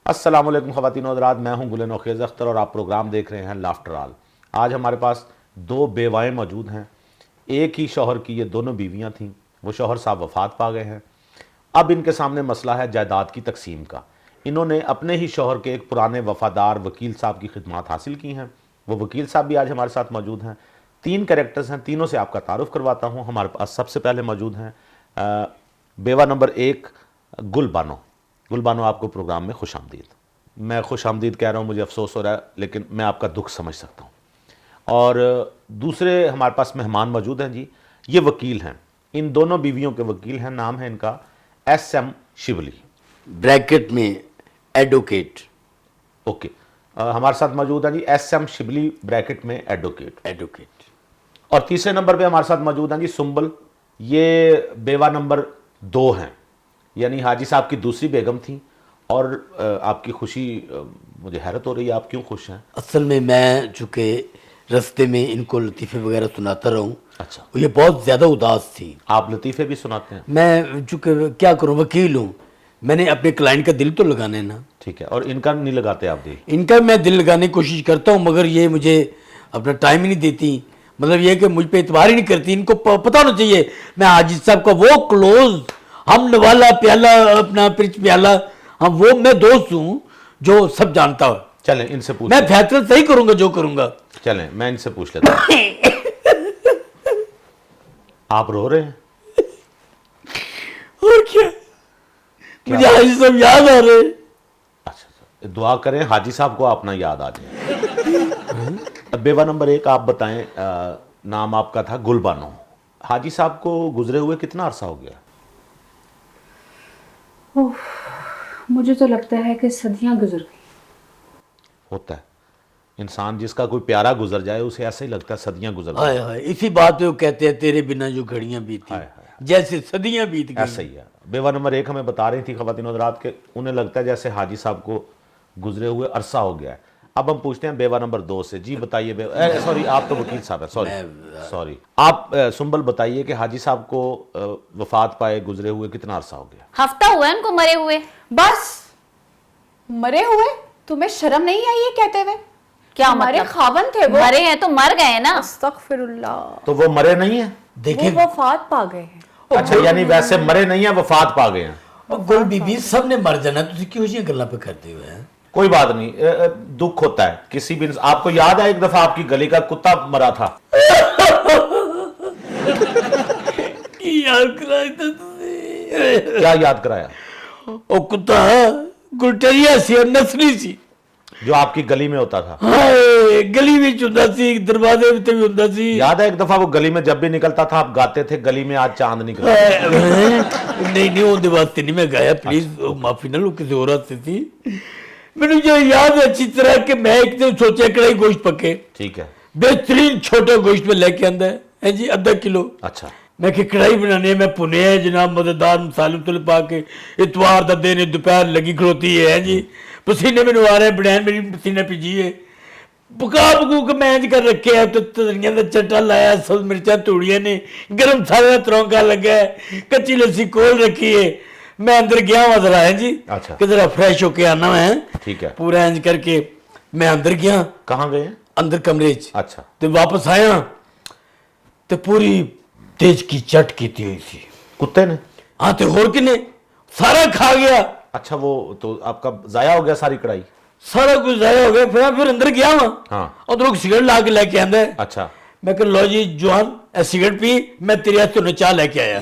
السلام علیکم خواتین و حضرات، میں ہوں گل نوخیز اختر اور آپ پروگرام دیکھ رہے ہیں لافٹر آل۔ آج ہمارے پاس دو بیوائیں موجود ہیں۔ ایک ہی شوہر کی یہ دونوں بیویاں تھیں، وہ شوہر صاحب وفات پا گئے ہیں۔ اب ان کے سامنے مسئلہ ہے جائیداد کی تقسیم کا۔ انہوں نے اپنے ہی شوہر کے ایک پرانے وفادار وکیل صاحب کی خدمات حاصل کی ہیں۔ وہ وکیل صاحب بھی آج ہمارے ساتھ موجود ہیں۔ تین کریکٹرز ہیں، تینوں سے آپ کا تعارف کرواتا ہوں۔ ہمارے پاس سب سے پہلے موجود ہیں بیوہ نمبر 1 گل بانو۔ گل بانو، آپ کو پروگرام میں خوش آمدید۔ میں خوش آمدید کہہ رہا ہوں، مجھے افسوس ہو رہا ہے، لیکن میں آپ کا دکھ سمجھ سکتا ہوں۔ اور دوسرے ہمارے پاس مہمان موجود ہیں جی، یہ وکیل ہیں، ان دونوں بیویوں کے وکیل ہیں۔ نام ہے ان کا ایس ایم شبلی، بریکٹ میں ایڈوکیٹ۔ اوکے، ہمارے ساتھ موجود ہیں جی ایس ایم شبلی بریکٹ میں ایڈوکیٹ۔ اور تیسرے نمبر پہ ہمارے ساتھ موجود ہیں جی سنبل، یہ بیوہ نمبر 2 ہیں، یعنی حاجی صاحب کی دوسری بیگم تھیں۔ اور آپ کی خوشی، مجھے حیرت ہو رہی ہے، آپ کیوں خوش ہیں؟ اصل میں چونکہ رستے میں ان کو لطیفے وغیرہ سناتا رہا ہوں، اچھا، یہ بہت زیادہ اداس تھی۔ آپ لطیفے بھی سناتے ہیں؟ میں چونکہ کیا کروں، وکیل ہوں، میں نے اپنے کلائنٹ کا دل تو لگانا ہے نا۔ ٹھیک ہے، اور ان کا نہیں لگاتے آپ دل؟ ان کا میں دل لگانے کی کوشش کرتا ہوں، مگر یہ مجھے اپنا ٹائم ہی نہیں دیتی۔ مطلب یہ کہ مجھ پہ اعتبار ہی نہیں کرتی۔ ان کو پتہ ہونا چاہیے میں حاجی صاحب کا وہ کلوز، ہم نوالا پیالہ، اپنا پرچ پیالہ، ہم وہ میں دوست ہوں جو سب جانتا ہو۔ چلیں ان سے پوچھ، میں فیصلہ صحیح کروں گا جو کروں گا۔ چلیں میں ان سے پوچھ لیتا ہوں۔ آپ رو رہے ہیں؟ اور کیا، مجھے حاجی صاحب یاد آ رہے۔ اچھا، دعا کریں حاجی صاحب کو اپنا یاد آ جائے۔ بیوہ نمبر 1 آپ بتائیں، نام آپ کا تھا گل بانو، حاجی صاحب کو گزرے ہوئے کتنا عرصہ ہو گیا؟ مجھے تو لگتا ہے کہ صدیاں گزر گئی۔ ہوتا ہے، انسان جس کا کوئی پیارا گزر جائے اسے ایسا ہی لگتا ہے صدیاں گزر گئی۔ ہائے ہائے، اسی بات پہ وہ کہتے ہیں تیرے بنا جو گھڑیاں بیتی جیسے صدیاں بیت گئی۔ ایسا ہی ہے۔ بیوہ نمبر 1 ہمیں بتا رہی تھی خواتین و حضرات کہ انہیں لگتا ہے جیسے حاجی صاحب کو گزرے ہوئے عرصہ ہو گیا ہے۔ اب ہم پوچھتے ہیں بیوہ نمبر 2 سے، جی بتائیے۔ سوری، آپ تو وکیل صاحب ہیں، سوری آپ سنبل بتائیے کہ حاجی صاحب کو وفات پائے گزرے ہوئے کتنا عرصہ ہو گیا؟ ہفتہ ہوا ہے ان کو مرے ہوئے۔ بس مرے ہوئے؟ تمہیں شرم نہیں آئی یہ کہتے ہوئے؟ کیا ہمارے مطلب؟ خاون تھے وہ۔ مرے ہیں تو مر گئے نا۔ استغفر اللہ، تو وہ مرے نہیں ہیں؟ دیکھیں وہ وفات پا گئے ہیں۔ اچھا، یعنی ویسے مرے نہیں ہیں، وفات پا گئے ہیں۔ گل بی بی سب نے مر جانا، تو کیوں یہ گلاں پہ کرتے ہوئے ہیں؟ کوئی بات نہیں، دکھ ہوتا ہے کسی بھی۔ آپ کو یاد ہے ایک دفعہ آپ کی گلی کا کتا مرا تھا؟ یاد کرایا تھا تمہیں؟ کیا یاد کرایا؟ وہ کتا گلٹریا سی اور نسلی سی، جو آپ کی گلی میں ہوتا تھا؟ ہائے، گلی میں چندہ سی، دروازے میں بھی ہوتا سی۔ یاد ہے ایک دفعہ وہ گلی میں جب بھی نکلتا تھا آپ گاتے تھے گلی میں آج چاند نکلا؟ نہیں وہ واسطے نہیں میں گایا، پلیز معافی نہ لو، کسی اور سے تھی۔ میرے جو یاد ہے اچھی طرح کہ میں ایک دن سوچا کڑائی گوشت پکے، ٹھیک ہے، بہترین چھوٹا گوشت میں لے کے آندا ہے جی، آدھا کلو۔ اچھا، میں کہ کڑائی بنانے میں پنے ہے جناب، مزیدار مسالے تل پا کے، اتوار دا دن دوپہر لگی کھلوتی ہے جی، پسینے میں نوار ہے، بڑین میری پسینے پیجی ہے، پکا پکو کے میں کر رکھے ہے، تو تدریاں دا چٹا لایا، سل مرچہ توڑیاں نے، گرم مسالے دا ترونکا لگا ہے، کچی لسی کول رکھی ہے۔ میں اندر گیا ہوں ذرا ہے جی، اچھا، کہ ذرا فریش ہو کے آنا ہے، ٹھیک ہے۔ پورا انج کر کے میں اندر گیا، کہاں گئے ہیں؟ اندر کمرے چ، اچھا، تو واپس آیا تو پوری تیج کی چٹ کیتی ہوئی تھی کتے نے؟ ہاں، تو اور کنے سارا کھا گیا، اچھا، وہ تو آپ کا ضائع ہو گیا ساری کڑائی؟ سارا کچھ ضائع ہو گیا۔ پھر اندر گیا ہوں، ہاں، ادھر ایک سگریٹ لا کے لے کے آندا ہے۔ اچھا، میں کہ لو جی جوان، اے سگریٹ پی، میں تیرے ہاتھوں نے چاہ لے کے آیا۔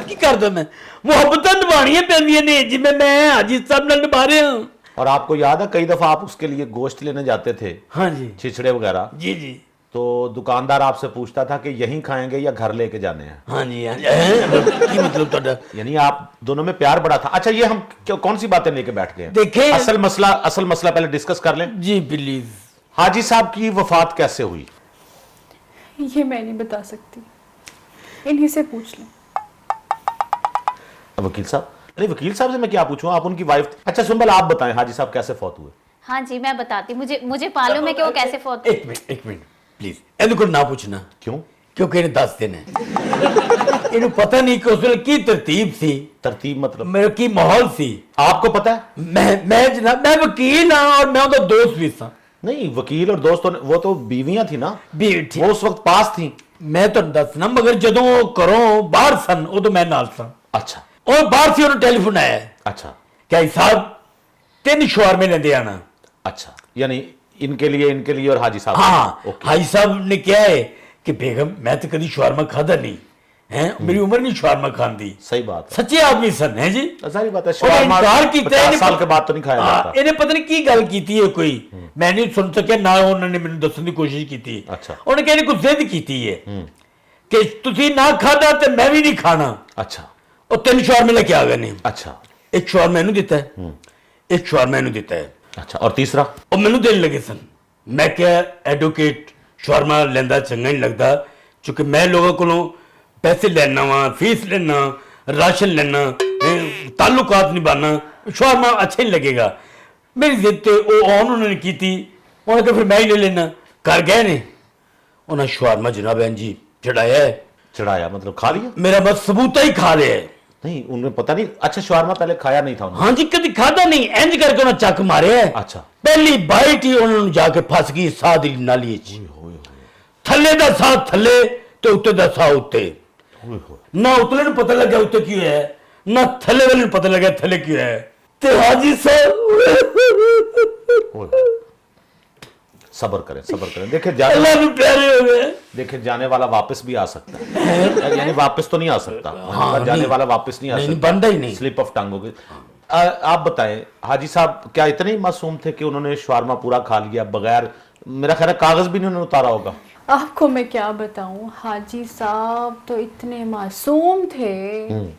کی کردا میں محبتاں نبھانیاں پیندیاں نے جی، میں حاجی صاحب نال نبھا رہا ہوں۔ اور آپ کو یاد ہے کئی دفعہ آپ اس کے لیے گوشت لینے جاتے تھے، ہاں جی، چھچڑے وغیرہ، جی جی، تو دکاندار آپ سے پوچھتا تھا کہ یہیں کھائیں گے یا گھر لے کے جانے ہیں؟ ہاں جی، ہاں جی، کی مطلب تہاڈا؟ یعنی آپ دونوں میں پیار بڑا تھا۔ اچھا، یہ ہم کون سی باتیں لے کے بیٹھ گئے ہیں؟ دیکھیں اصل مسئلہ پہلے ڈسکس کر لیں۔ جی پلیز۔ حاجی صاحب کی وفات کیسے ہوئی؟ یہ میں نہیں بتا سکتی، انہی سے پوچھ لیں۔ وکیل صاحب؟ نہیں، وکیل صاحب سے میں کیا پوچھوں، آپ ان کی وائف۔ اچھا سنبل، آپ بتائیں حاجی صاحب کیسے فوت ہوئے؟ ہاں جی، میں بتاتی، مجھے معلوم ہے کہ وہ کیسے فوت ہوئے۔ ایک منٹ پلیز، ان کو نہ پوچھنا، کیوں؟ کیونکہ انہیں 10 دن ہے۔ ਇਹਨੂੰ ਪਤਾ ਨਹੀਂ ਕਿ ਉਸ ਵੇਲੇ ਕੀ ਤਰਤੀਬ ਸੀ, तरतीब मतलब ਮੇਰਾ ਕੀ ਮਾਹੌਲ ਸੀ। आपको पता है? ਮੈਂ ਜਨਾਬ ਮੈਂ ਵਕੀਲ ਹਾਂ ਔਰ ਮੈਂ ਉਹਦਾ ਦੋਸਤ ਵੀ ਸਾਂ। नहीं, वकील और दोस्तों ने, वो तो बीवियां थी ना, ਵੀ ਠੀਕ वो उस वक्त पास थी। ਮੈਂ ਤੁਹਾਨੂੰ ਦੱਸਣਾ, ਮਗਰ ਜਦੋਂ ਉਹ ਘਰੋਂ ਬਾਹਰ ਸਨ ਉਦੋਂ ਮੈਂ ਨਾਲ ਸਾਂ। अच्छा ਉਹ ਬਾਹਰ ਸੀ, ਉਹਨੂੰ ਟੈਲੀਫੋਨ ਆਇਆ अच्छा ਕਿ ਭਾਈ ਸਾਹਿਬ 3 ਸ਼ਵਾਰਮੇ ਲੈਂਦੇ ਆਣਾ। अच्छा, यानी इनके लिए और हाजी साहब। हाँ, ओके। हाजी साहब ने क्या है कि बेगम मैं तो कभी शवारमा खादा नहीं है, मेरी उम्र नहीं शवारमा खान दी। सही बात है, सच्चे आदमी सन है जी। सारी बात है। ਉਹਨੇ ਇਨਕਾਰ ਕੀਤਾ 50 साल के बाद तो नहीं खाया जाता। ਇਹਨੇ ਪਤਾ ਨਹੀਂ ਕੀ ਗੱਲ ਕੀਤੀ ਹੈ ਕੋਈ, ਮੈਂ ਨਹੀਂ ਸੁਣ ਸਕਿਆ ਨਾ ਉਹਨਾਂ ਨੇ ਮੈਨੂੰ ਦੱਸਣ ਦੀ ਕੋਸ਼ਿਸ਼ ਕੀਤੀ। ਅੱਛਾ। ਉਹਨੇ ਕਹਿੰਦੇ ਕੁਝ ਜ਼ਿੱਦ ਕੀਤੀ ਹੈ ਕਿ ਤੁਸੀਂ ਨਾ ਖਾਦਾ ਤੇ ਮੈਂ ਵੀ ਨਹੀਂ ਖਾਣਾ। अच्छा ਉਹ 3 ਸ਼ਵਾਰਮੇ ਲੈ ਕੇ ਆ ਗਏ ਨੇ। अच्छा ਇੱਕ ਸ਼ਵਾਰਮਾ ਇਹਨੂੰ ਦਿੱਤਾ ਹੈ, ਇੱਕ ਸ਼ਵਾਰਮਾ ਇਹਨੂੰ ਦਿੱਤਾ ਹੈ। अच्छा, और तीसरा? ਉਹ ਮੈਨੂੰ ਦੇਣ ਲੱਗੇ ਸਨ। ਮੈਂ ਕਿਹਾ ਐਡਵੋਕੇਟ ਸ਼ਵਾਰਮਾ ਲੈਂਦਾ ਚੰਗਾ ਨਹੀਂ ਲੱਗਦਾ, ਕਿਉਂਕਿ ਮੈਂ ਲੋਕਾਂ ਕੋਲੋਂ ਪੈਸੇ ਲੈਣਾ ਵਾ, ਫੀਸ ਲੈਣਾ, ਰਾਸ਼ਨ ਲੈਣਾ, ਤਾਲੁਕਾਤ ਨਿਭਾਣਾ, ਸ਼ਵਾਰਮਾ ਅੱਛਾ ਨਹੀਂ ਲੱਗੇਗਾ। ਮੇਰੀ ਜ਼ਿੱਦ ਤੇ ਉਹ ਆਨ ਉਹਨਾਂ ਨੇ ਕੀਤੀ, ਉਹਨਾਂ ਕਿਹਾ ਫਿਰ ਮੈਂ ਹੀ ਲੈ ਲੈਣਾ। ਕਰ ਗਏ ਨੇ ਉਹਨਾਂ ਸ਼ਵਾਰਮਾ ਜਨਾਬ ਜੀ ਚੜਾਇਆ ਹੈ, चढ़ाया मतलब खा लिया? ਮੇਰਾ ਬਸ ਸਬੂਤਾ ਹੀ ਖਾ ਲਿਆ ਹੈ। नहीं, उन्हें पता नहीं। अच्छा, शवारमा पहले खाया नहीं था उन्होंने? हाँ जी, कभी खादा नहीं, इंज करके उन्हें चक मारे है। अच्छा। पहली बाइट ही उन्होंने जाके फस गई साह दी नाली च। थल्ले दा साह थल्ले ते उत्ते दा साह उत्ते। ना उतले नूं पता लगा उत्ते क्यों है, ना थल्ले वाले नूं पता लगा थल्ले क्यों है। ते हाजी साहब सब्र करें। देखिए जाने अल्लाह नूं प्यारे हो गए। देखिए जाने वाला वापस भी आ सकता है, यानी वापस तो नहीं आ सकता। हाँ, जाने नहीं। वाला वापस नहीं आ नहीं, सकता, बनता ही नहीं। स्लिप ऑफ टंग हो गई। आप बताएं, हाजी साहब क्या इतने ही मासूम थे कि उन्होंने शवारमा पूरा खा लिया बगैर, मेरा ख्याल है कागज भी नहीं उन्होंने उतारा होगा? आपको मैं क्या बताऊं, हाजी साहब तो इतने मासूम थे,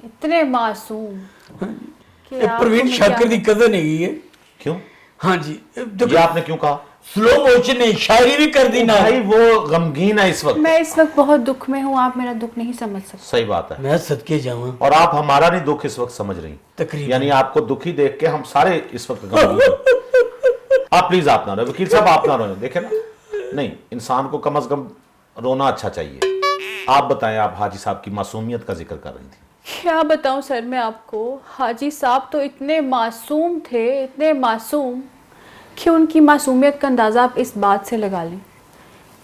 इतने मासूम कि ये आपको प्रवीण मैं शाकर क्या- दी कदर नहीं है। क्यों? हाँ जी, ये आपने क्यों कहा? स्लो मोशन ने शायरी भी कर दी ना। भाई वो गमगीन है इस वक्त। मैं इस वक्त बहुत दुख में हूँ, आप मेरा दुख नहीं समझ सकते। सही बात है। मैं सदके जाऊं और आप हमारा नहीं दुख इस वक्त समझ रही, तकरीबन। यानी आपको दुखी देख के हम सारे इस वक्त गमगीन हैं। आप प्लीज आप ना रोए, वकील साहब आप ना रोए। देखे ना, नहीं, इंसान को कम से कम रोना अच्छा चाहिए। आप बताएं, आप हाजी साहब की मासूमियत का जिक्र कर रही थी। क्या बताऊं सर मैं आपको, हाजी साहब तो इतने मासूम थे, इतने मासूम कि उनकी मासूमियत का अंदाज़ा आप इस बात से लगा लें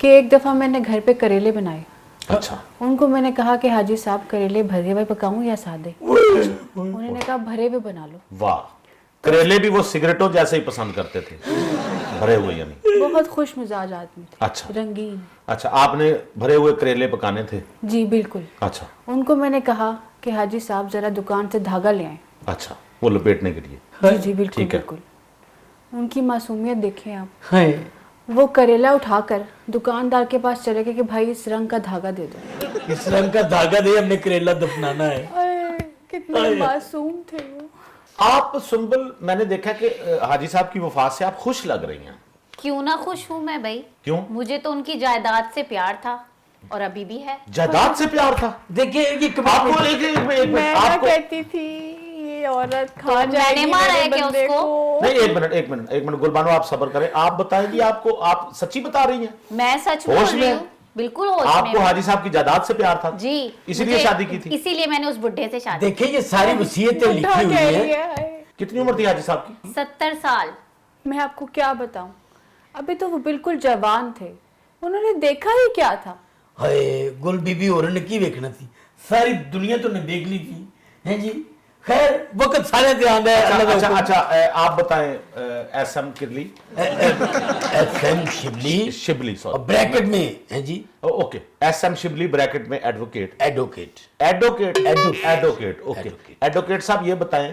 कि एक दफ़ा मैंने घर पे करेले बनाए। अच्छा। उनको मैंने कहा कि हाजी साहब करेले भरे हुए पकाऊं या सादे? उन्होंने कहा भरे हुए बना लो। वाह, करेले भी वो सिगरेटों जैसे ही पसंद करते थे, भरे हुए यानी। बहुत खुश मिजाज आदमी थे, अच्छा। रंगीन। अच्छा, आपने भरे हुए करेले पकाने थे? जी बिल्कुल। अच्छा उनको मैंने कहा कि हाजी साहब जरा दुकान से धागा ले आए। अच्छा, वो लपेटने के लिए। जी जी बिल्कुल ठीक है। बिल्कुल। उनकी मासूमियत देखें आप, हाय वो करेला उठाकर दुकानदार के पास चले गए कि भाई इस रंग का धागा दे दो। इस रंग का धागा दे, हमने करेला दफनाना है। अरे, कितने मासूम थे वो। आप सुंबल, मैंने देखा कि हाजी साहब की वफात से आप खुश लग रही हैं। क्यों ना खुश हूँ मैं भाई, क्यों? मुझे तो उनकी जायदाद से प्यार था और अभी भी है। जायदाद से प्यार था? देखिए ये आपको एक मिनट मैं ना आपको कहती थी ये औरत खा तो जाएगी मैंने मारा मेरे है क्या बंदे उसको? को। नहीं, एक मिनट गुलबानो, आप सब्र करें। आप बताएंगी, आपको, आप सच्ची बता रही हैं? मैं सच बोल होश रही में? हूँ, बिल्कुल होश आपको में। हाजी साहब की जायदाद से प्यार था? जी, इसीलिए मुझे- शादी की थी? इसीलिए मैंने उस बुढ़े से शादी देखिए ये सारी वसीयतें लिखी बुढ़ा हुई कह रही है। है। कितनी उम्र थी हाजी साहब की? 70 साल। मैं आपको क्या बताऊं, अभी तो वो बिल्कुल जवान थे, उन्होंने देखा ही क्या था। हाय गुल बीबी और ने की देखना थी, सारी दुनिया तो ने देख ली थी, हैं जी। खैर वक्त सारे ध्यान है। अच्छा, अच्छा, आप बताएं, एसएम किरली, एसएम शिबली शिबली, और सॉरी, ब्रैकेट में हैं जी ओके, एसएम शिबली ब्रैकेट में advocate, advocate. Advocate, okay. Advocate साहब ये बताएं,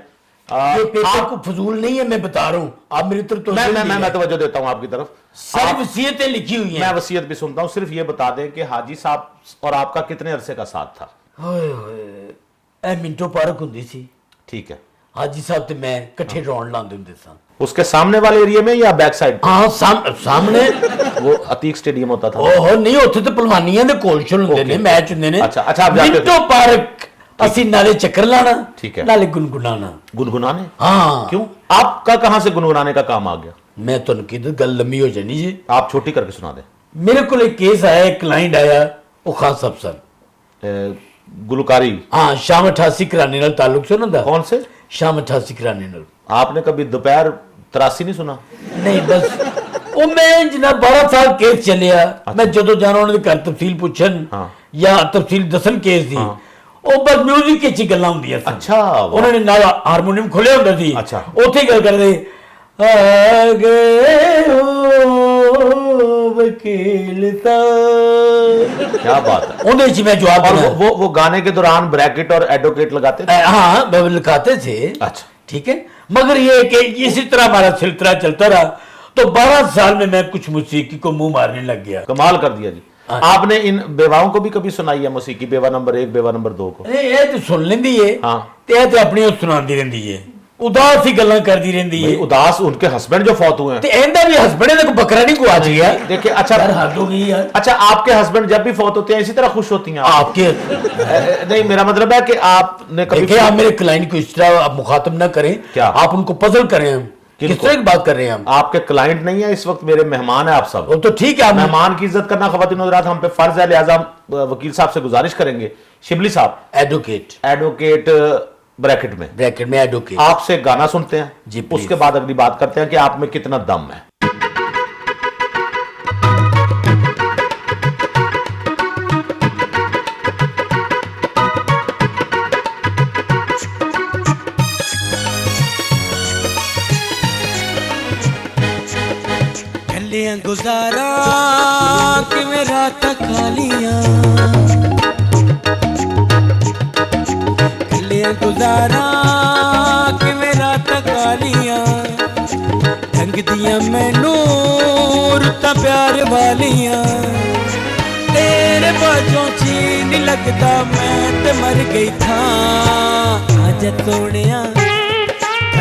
ये पेपर को फजूल नहीं है, मैं बता रहा हूँ, आप मेरी तरफ तो मैं तवज्जो देता हूँ आपकी तरफ। सारी वसीयतें लिखी हुई मैं हैं। वसीयत भी सुनता हूँ, सिर्फ ये बता दें कि हाजी साहब और आपका कितने अरसे का साथ था? हाय हाय ए मिंटो पार्क हुंदी सी, ठीक है। हाजी साहब ते मैं इकट्ठे राउंड लांदे हुंदे सन। उसके सामने वाले एरिया में या बैक साइड? हाँ सामने वो अतीक स्टेडियम होता था। ओहो नहीं, उत्थे ते पहलवानियां दे कोलशल हुंदे ने, मैच हुंदे ने। अच्छा, अच्छा, आप जाते थे? मिंटो पार्क ਅਸੀਂ ਨਾਲੇ ਚੱਕਰ ਲਾਣਾ, ठीक है। ਨਾਲੇ ਗੁਨਗੁਨਾਣਾ। गुनगुनाने? हाँ क्यों? आपका कहां से गुनगुनाने का काम आ गया? मैं ਤੁਹਾਨੂੰ ਕਿਹਾ ਗੱਲ ਲੰਮੀ ਹੋ ਜਾਣੀ ਜੀ। आप छोटी करके सुना दें। ਮੇਰੇ ਕੋਲ ਇੱਕ ਕੇਸ ਆਇਆ, ਇੱਕ ਕਲਾइंट ਆਇਆ, ਉਹ ਖਾਨ ਸਾਹਿਬ ਸਨ। गुलकारी हाँ शाम 88 कराने नाल ताल्लुक से ना कौन से? शाम 88 कराने नाल आपने कभी दोपहर 83 नहीं सुना? नहीं बस वो मैं जनाब 12 साल केस चलिया मैं ਜਦੋਂ ਜਾਣਾ ਉਹਨਾਂ ਦੇ ਘਰ ਤਫਸੀਲ ਪੁੱਛਣ ਜਾਂ ਤਫਸੀਲ ਦੱਸਣ ਕੇਸ ਦੀ ਉਹ ਬਸ ਮਿਊਜ਼ਿਕ ਵਿੱਚ ਹੀ ਗੱਲਾਂ ਹੁੰਦੀਆਂ ਸਨ। ਅੱਛਾ ਉਹਨਾਂ ਨੇ ਨਾਲ ਹਾਰਮੋਨੀਅਮ ਖੋਲਿਆ ਹੁੰਦਾ ਸੀ ਅੱਛਾ ਉੱਥੇ ਹੀ ਗੱਲ ਕਰਦੇ ਆ ਗਏ ਹੋ ਵਕੀਲ ਸਾਹਿਬ क्या बात है। ਉਹਦੇ ਵਿੱਚ ਮੈਂ ਜਵਾਬ और ਦਿੰਦਾ वो गाने के दौरान ब्रैकेट और एडवोकेट लगाते थे? हाँ वो लिखाते थे। अच्छा ठीक है मगर ये है कि इसी तरह हमारा सिलसिला चलता रहा तो 12 साल में मैं कुछ मौसीकी को मुंह मारने लग गया। कमाल कर दिया जी। आपने इन बेवाओं को भी कभी सुनाई है मौसीकी, बेवा नंबर 1 बेवा नंबर 2 को? ये तो सुन लेंदी है हाँ ते ये तो अपनी सुनाती रहती है उदास ही गल्लां करती रहती है। उदास उनके हस्बैंड जो फौत हुए हैं ते एंदा भी हस्बैंड ने को बकरा नहीं गुआच गया। देखिए अच्छा यार हद हो गई यार। अच्छा आपके हस्बैंड जब भी फौत होते हैं इसी तरह खुश होती हैं आपके नहीं मेरा मतलब है कि आपने कभी देखिए आप मेरे क्लाइंट को इस तरह आप मुखातब ना करें क्या? आप उनको पजल करें हम किस तरह की बात कर रहे हैं हम? आपके क्लाइंट नहीं है इस वक्त, मेरे मेहमान है आप सब। वो तो ठीक है आप मेहमान की इज्जत करना ख्वातीन हज़रात हम पे फर्ज है, लिहाजा हम वकील साहब से गुजारिश करेंगे शिबली साहब एडवोकेट ब्रैकेट में एडवोकेट आपसे गाना सुनते हैं जी, उसके बाद अगली बात करते हैं कि आप में कितना दम है। गुजारा कि मेरा खालियां गुजारा कि मेरा खालियां ढंग दिया मैनू रुता प्यार वालियां तेरे बाजों चीन लगता मैं ते मर गई था। आजा सोनिया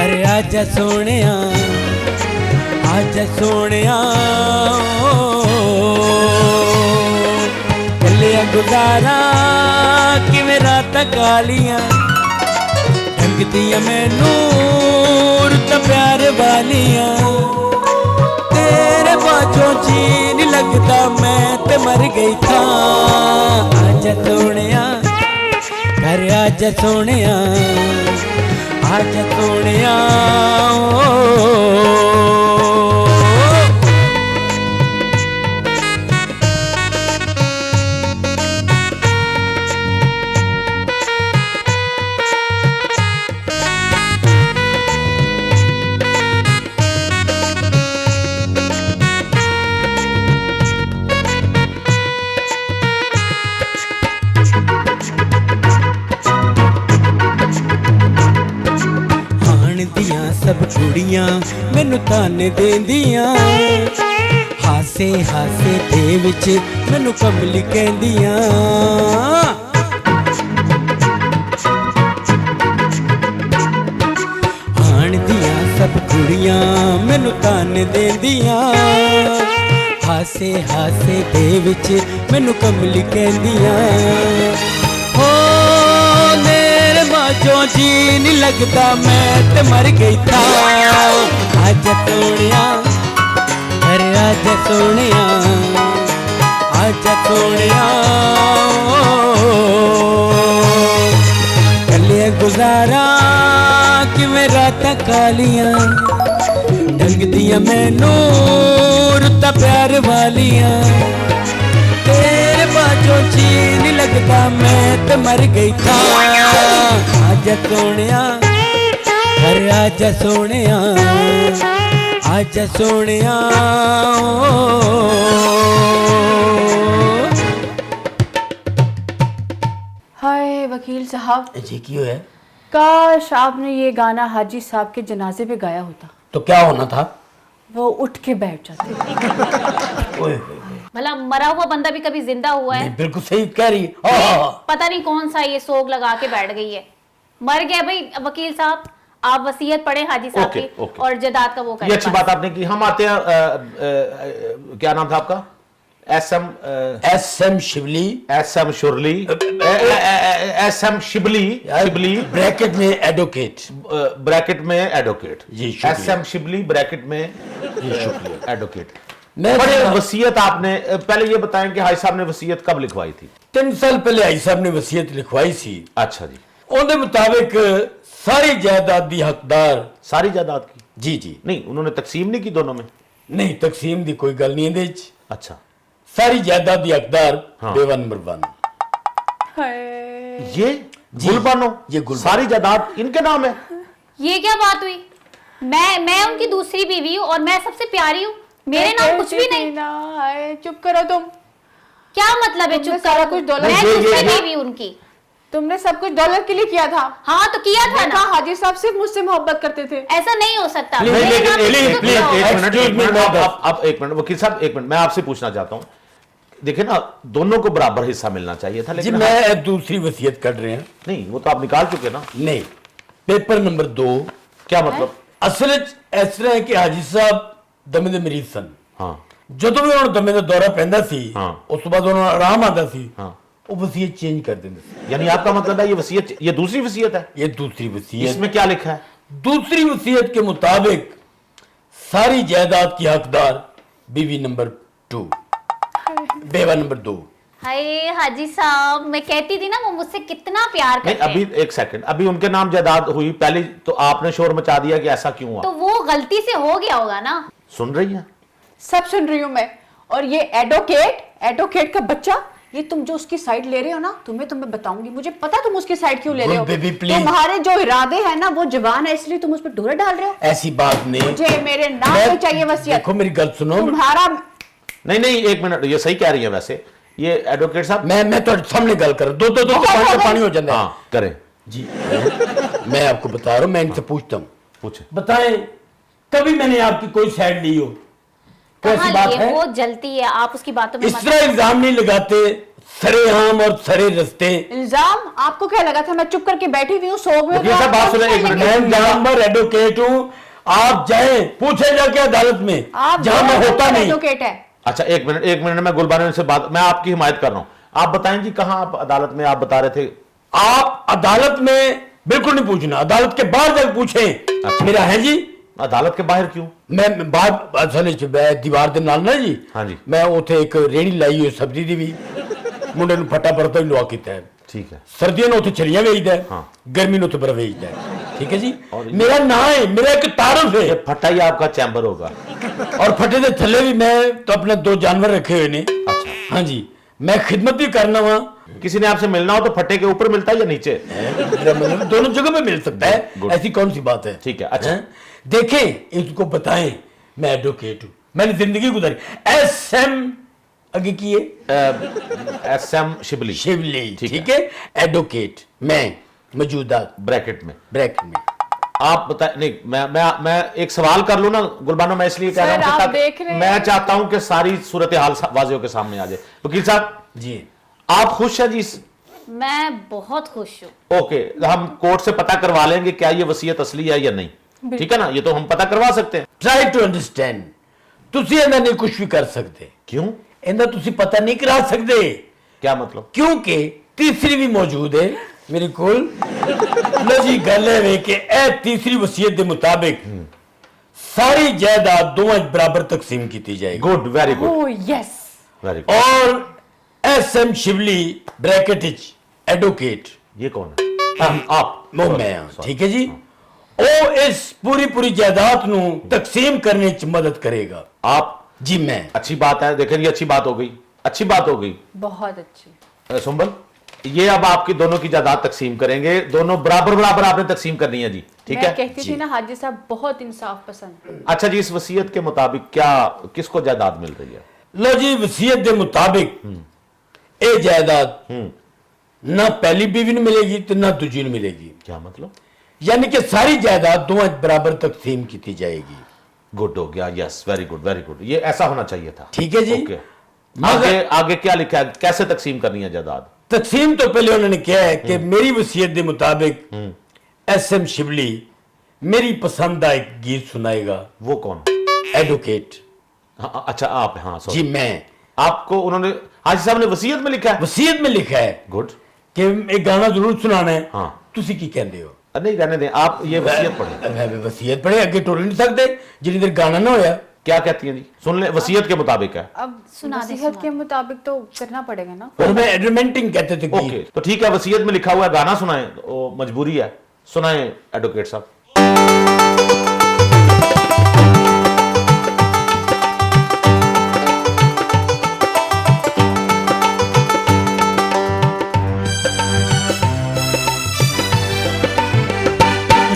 अरे आजा सोनिया आजा सोनिया कलिया गुजारा कि मेरा तकालियां ढंग दिया मैनू रुता प्यार वालियां तेरे बाजों चीन लगता मैं ते मर गई था। आजा सोनिया घर आजा सोनिया आजा सोनिया सब कुड़ियां मैनू ताने देंदियां हासे हासे दे विच मैनू कमली कहंदियां आण दियां सब कुड़ियां मैनू ताने देंदियां हासे हासे दे विच मैनू कमली कहंदियां जो जी नहीं लगता मैं ते मर गई था। आजा सोनिया अरे आजा सोनिया आजा सोनिया कलिया गुजारा कि मेरा तकालियां ढंग दिया मैनू रुता प्यार वालियां तेरे बाजों चीन लगता मैं ते मर गई था। आजा सोनिया अरे आजा सोनिया आजा सोनिया हाय वकील साहब जी क्यों है? काश आपने ये गाना हाजी साहब के जनाजे पे गाया होता तो क्या होना था? वो उठ के बैठ जाते। ओए भला मरा हुआ बंदा भी कभी जिंदा हुआ है? बिल्कुल सही कह रही है। पता नहीं कौन सा ये सोग लगा के बैठ गई है। मर गया भाई वकील साहब, आप वसीयत पढ़े हाजी साहब की और जदाद का वो करें। ये अच्छी बात आपने की। हम आते हैं क्या नाम था आपका? SM Shibli SM Shurli SM Shibli Shibli bracket में एडवोकेट ब्रैकेट में एडवोकेट जी शुक्रिया। एसएम शिबली ब्रैकेट में जी शुक्रिया एडवोकेट। बड़े वसीयत आपने, पहले ये बताएं कि हाजी साहब ने वसीयत कब लिखवाई थी? 3 साल पहले हाजी साहब ने वसीयत लिखवाई सी। अच्छा जी। ਉਹਦੇ ਮੁਤਾबिक ਸਾਰੀ ਜਾਇਦਾਦ ਦੀ ਹੱਕਦਾਰ सारी जायदाद की? जी जी। नहीं, उन्होंने तकसीम नहीं की दोनों में? नहीं, तकसीम ਦੀ ਕੋਈ ਗੱਲ ਨਹੀਂ ਇਹਦੇ ਵਿੱਚ। अच्छा, ਸਾਰੀ ਜਾਇਦਾਦ ਦੀ ਹੱਕਦਾਰ हाँ। बेवा नंबर 1। हाय। ये गुलबानो, ये गुलबानो। सारी जायदाद इनके नाम है? ये क्या बात हुई? मैं उनकी दूसरी बीवी हूँ और मैं सबसे प्यारी हूँ, मेरे नाम कुछ भी नहीं। हाय, चुप करो तुम। क्या मतलब है तुमने चुप सारा करो? कुछ दौलत- मैं ये- दूसरी ये- बीवी हूँ उनकी। तुमने सब कुछ डॉलर के लिए किया था। हाँ तो किया था देखा, ना। हाजी साहब सिर्फ मुझसे मोहब्बत करते थे। ऐसा नहीं हो सकता। नहीं, मेरे लेकिन- नाम पे लेकिन- किसी को लेकिन- क्या होगा? एक मिनट, Excuse me, मैं आप एक मिनट वकील साहब, एक मिनट, मैं आपसे पूछना चाहता हूँ, देखिए ना, दोनों को बराबर हिस्सा मिलना चाहिए था, जी लेकिन मैं दूसरी वसीयत कर रहे हैं। नहीं, वो तो आप निकाल चुके ना। नहीं, पेपर नंबर 2। क्या मतलब? ਅਸਲ ਵਿੱਚ ਇਸ ਤਰ੍ਹਾਂ ਹੈ ਕਿ ਹਾਜੀ ਸਾਹਿਬ ਦਮੇ ਦੇ ਮਰੀਜ਼ ਸਨ। हाँ ਜਦੋਂ ਵੀ ਉਹਨਾਂ ਨੂੰ ਦਮੇ ਦਾ ਦੌਰਾ ਪੈਂਦਾ ਸੀ, ਹਾਂ। ਉਸ ਤੋਂ ਬਾਅਦ ਉਹਨਾਂ ਨੂੰ ਆਰਾਮ ਆਉਂਦਾ ਸੀ, हाँ, ਉਹ ਵਸੀਅਤ ਚੇਂਜ ਕਰ ਦਿੰਦੇ ਸੀ। यानी आपका मतलब है ये वसीयत, ये दूसरी वसीयत है? ਇਹ दूसरी वसीयत। इसमें क्या लिखा है? दूसरी वसीयत के मुताबिक सारी जायदाद की हकदार बीवी नंबर 2, बेवा नंबर 2। हाय हाजी साहब, मैं कहती थी ना वो मुझसे कितना प्यार नहीं, करते अभी हैं। एक सेकंड, अभी उनके नाम जायदाद हुई पहले, तो आपने शोर मचा दिया कि ऐसा क्यों हुआ? तो वो गलती से हो गया होगा ना। सुन रही हैं? सब सुन रही हूँ मैं। और ये एडवोकेट का बच्चा, ये तुम जो उसकी साइड ले रहे हो ना, तुम्हें बताऊंगी। मुझे पता है तुम उसकी साइड क्यों ले रहे हो। Good baby, please. तुम्हारे जो इरादे हैं ना, वो जवान है, इसलिए तुम उस पर डोरा डाल रहे हो। ऐसी बात नहीं। मुझे मेरे नाम पे चाहिए वसीयत। देखो मेरी गल सुनो। तुम्हारा नहीं, एक मिनट, ये सही कह रही है वैसे, ये एडवोकेट साहब। मैं तो सामने गल कर दो पानी हो जाता है। हाँ करें जी मैं आपको बता रहा हूँ, मैं इनसे पूछता हूँ, पूछे। बताएं कभी मैंने आपकी कोई साइड ली हो? कोई ऐसी कहाँ बात लिए? है? वो जलती है, आप उसकी बातों में इस मत। तरह इल्जाम नहीं लगाते सरेआम और सरे रस्ते। इल्जाम आपको क्या लगा था? मैं चुप करके बैठी हुई हूँ, सोग में। वकील साहब, बात सुने, एक मिनट। मैं जानवर एडवोकेट हूँ, आप जाएं पूछे जाके अदालत में, आप जहां मैं होता नहीं। एडवोकेट है। अच्छा एक मिनट, मैं गुलबानो से बात, मैं आपकी हिमायत कर रहा हूँ। आप बताएं जी, कहाँ आप अदालत में, आप बता रहे थे? आप अदालत में बिल्कुल नहीं पूछना, अदालत के बाहर जाकर पूछें। अच्छा। मेरा है जी। अदालत के बाहर क्यों? मैं बाहर असल दीवार ਦੇ ਨਾਲ ਨਾ ਜੀ, हाँ जी। मैं ਉੱਥੇ ਇੱਕ ਰੇੜੀ ਲਾਈ ਹੋਈ ਸਬਜ਼ੀ ਦੀ ਵੀ, ਮੁੰਡੇ ਨੂੰ ਫਟਾ ਪਰਤਾ ਹੀ ਲਵਾ ਕੀਤਾ ਹੈ। ठीक है। ਸਰਦੀਆਂ ਨੂੰ ਉੱਥੇ ਛਲੀਆਂ ਵੇਚਦਾ ਹੈ, हाँ। गर्मी ਨੂੰ ਉੱਥੇ ਬਰਫ ਵੇਚਦਾ ਹੈ। ठीक है जी। और ये- मेरा नाम है, मेरा एक तारुफ ये है। फट्टा ही आपका चैम्बर होगा। और फटे के थल्ले भी मैं तो अपने 2 जानवर रखे हुए ने। अच्छा, हाँ जी, मैं खिदमत भी करना वहाँ। किसी ने आपसे मिलना हो तो फट्टे के ऊपर मिलता है या नीचे? मेरा मतलब दोनों जगह पे मिल सकता है, Good. ऐसी कौन सी बात है? ठीक है, अच्छा। हैं? देखें इसको बताएं, मैं एडवोकेट हूं, मैंने जिंदगी गुजारी। SM आगे की है SM शिबली, शिवली, ठीक ठीक है। एडवोकेट मैं मौजूदा ब्रैकेट में। ब्रैकेट में। आप बताए नहीं, मैं एक सवाल कर लूं ना गुलबानो, मैं इसलिए कह सर, रहा हूं आप कि देख रहे हैं। मैं चाहता हूं कि सारी सूरत हाल वाज़ेह के सामने आ जाए। वकील साहब, जी आप खुश हैं जी? मैं बहुत खुश हूँ। ओके, हम कोर्ट से पता करवा लेंगे क्या ये वसीयत असली है या नहीं, ठीक है ना? ये तो हम पता करवा सकते हैं। Try to understand. ਤੁਸੀਂ ਇਹਦਾ ਨਹੀਂ ਕੁਝ ਵੀ ਕਰ ਸਕਦੇ, क्यों? ਇਹਦਾ ਤੁਸੀਂ ਪਤਾ ਨਹੀਂ ਕਰਾ ਸਕਦੇ, क्या मतलब? क्योंकि तीसरी भी मौजूद है मेरे को। लो जी गल है वे कि ए तीसरी वसीयत के मुताबिक सारी जायदाद दोवां च बराबर तकसीम की जाएगी। Good, very good, oh yes. Very good. और SM शिवली ब्रैकेट विच एडवोकेट, ये कौन है? आप? वो Sorry, मैं हाँ, sorry. ठीक है जी। ओ इस पूरी जायदाद नु तकसीम करने च मदद करेगा। आप? जी मैं। अच्छी बात है, देखें ये अच्छी बात हो गई, अच्छी बात हो गई। बहुत अच्छी। सुंबल, ये अब आपकी दोनों की जायदाद तकसीम करेंगे, दोनों बराबर आपने तकसीम करनी है जी, ठीक मैं है? कहती थी ना हाजी साहब बहुत इंसाफ पसंद। अच्छा जी, इस वसीयत के मुताबिक क्या किसको जायदाद मिल रही है? लो जी वसीयत के मुताबिक ये जायदाद ना पहली बीवी ने मिलेगी तो ना दूजी ने मिलेगी। क्या मतलब? यानी कि सारी जायदाद दोवां बराबर तकसीम की जाएगी। गुड हो गया, yes, very good, very good, ये ऐसा होना चाहिए था। ठीक है जी। ओके, मगर- आगे क्या लिखा है, कैसे तकसीम करनी है जायदाद? तकसीम तो पहले उन्होंने कहा है कि मेरी वसीयत के मुताबिक SM शिवली मेरी पसंद का एक गीत सुनाएगा। वो कौन? एडवोकेट हाँ, अच्छा आप, हाँ जी सॉरी, मैं। आपको उन्होंने हाजी साहब ने वसीयत में लिखा है? वसीयत में लिखा है गुड। कि एक गाना जरूर सुनाना है। हाँ। तुसी की कहते हो? नहीं रहने दें, आप ये वसीयत पढ़ें। वसीयत पढ़े, अगे टोल नहीं सकते जिन्नी देर गाना ना होया। क्या कहती हैं जी? सुन ले, वसीयत के मुताबिक है। अब सुना दे, नसीहत सुना के मुताबिक तो करना पड़ेगा ना। और हमें एडमेंटिंग कहते थे ओके, तो ठीक है, वसीयत में लिखा हुआ है गाना सुनाएं, वो मजबूरी है, सुनाएं एडवोकेट साहब।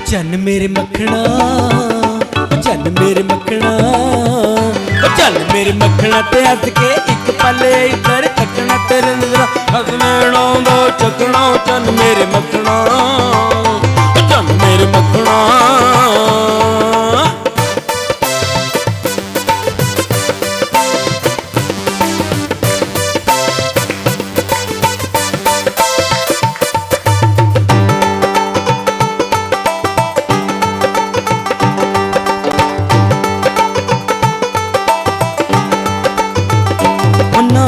चन मेरे मखना, चन मेरे मखना, चन मेरे मखना ते हस के एक पल इधर तकना तेरे नजरा हसनैना दा चकना। चन मेरे मखना, चन मेरे मखना।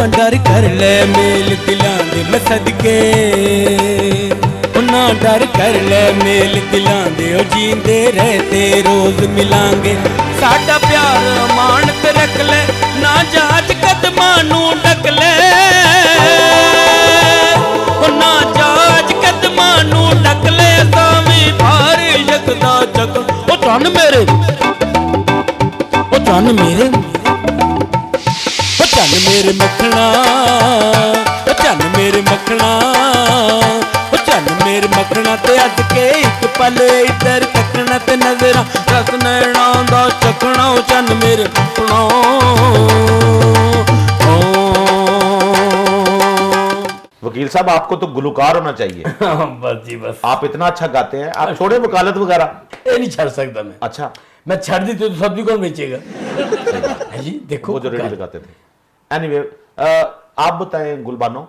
डर कर ले मेल दिलां दे मैं सदके, ना डर कर ले मेल दिलां दे ओ जींदे रहते रोज मिलांगे। साडा प्यार अमानत रख ले, ना जाच कदमां नूं ढक ले, ओ ना जाच कदमां नूं ढक ले, सावी भार यकदा चक। ओ चन मेरे, ओ चन मेरे, चन मेरे मखना, चन मेरे मखना, चन मेरे मखना ते हस के एक पल इधर तकना ते नजरा रस नैना दा चखना। चन मेरे मखना। वकील साहब, आपको तो गुलकार होना चाहिए। बस जी बस, आप इतना अच्छा गाते हैं, आप छोड़े वकालत वगैरह। ये नहीं छड़ सकता मैं। अच्छा, मैं छड़ दी तो सब्जी कौन बेचेगा? है जी, देखो वो जो रेडी लगाते थे। एनीवे, आप बताएं गुलबानो,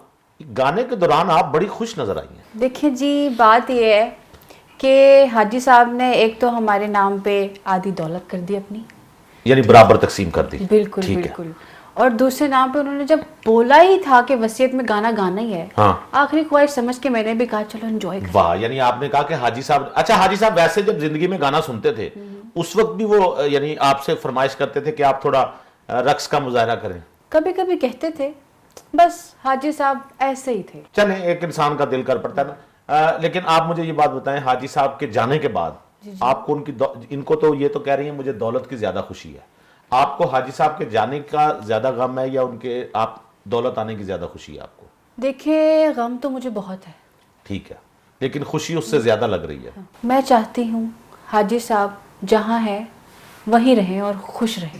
गाने के दौरान आप बड़ी खुश नजर आई हैं। देखिए जी, बात यह है कि हाजी साहब ने एक तो हमारे नाम पे आधी दौलत कर दी अपनी, यानी बराबर तकसीम कर दी। बिल्कुल ठीक है। बिल्कुल। और दूसरे नाम पे उन्होंने जब बोला ही था कि वसीयत में गाना गाना ही है, हाँ। आखिरी ख्वाहिश समझ के मैंने भी कहा चलो एंजॉय करें। वाह, यानी आपने कहा कि हाजी साहब, अच्छा हाजी साहब वैसे जब जिंदगी में गाना सुनते थे उस वक्त भी वो यानी आपसे फरमाइश करते थे कि आप थोड़ा रक्स का मुजाहरा करें? कभी कभी कहते थे, बस हाजी साहब ऐसे ही थे। चले, एक इंसान का दिल कर पड़ता है ना। लेकिन आप मुझे ये बात बताएं, हाजी साहब के जाने के बाद आपको उनकी, इनको तो ये तो कह रही हैं मुझे दौलत की ज्यादा खुशी है, आपको हाजी साहब के जाने का ज्यादा गम है या उनके आप दौलत आने की ज्यादा खुशी है आपको? देखिए, गम तो मुझे बहुत है, ठीक है, लेकिन खुशी उससे ज्यादा लग रही है। मैं चाहती हूँ हाजी साहब जहाँ है वहीं रहें और खुश रहें।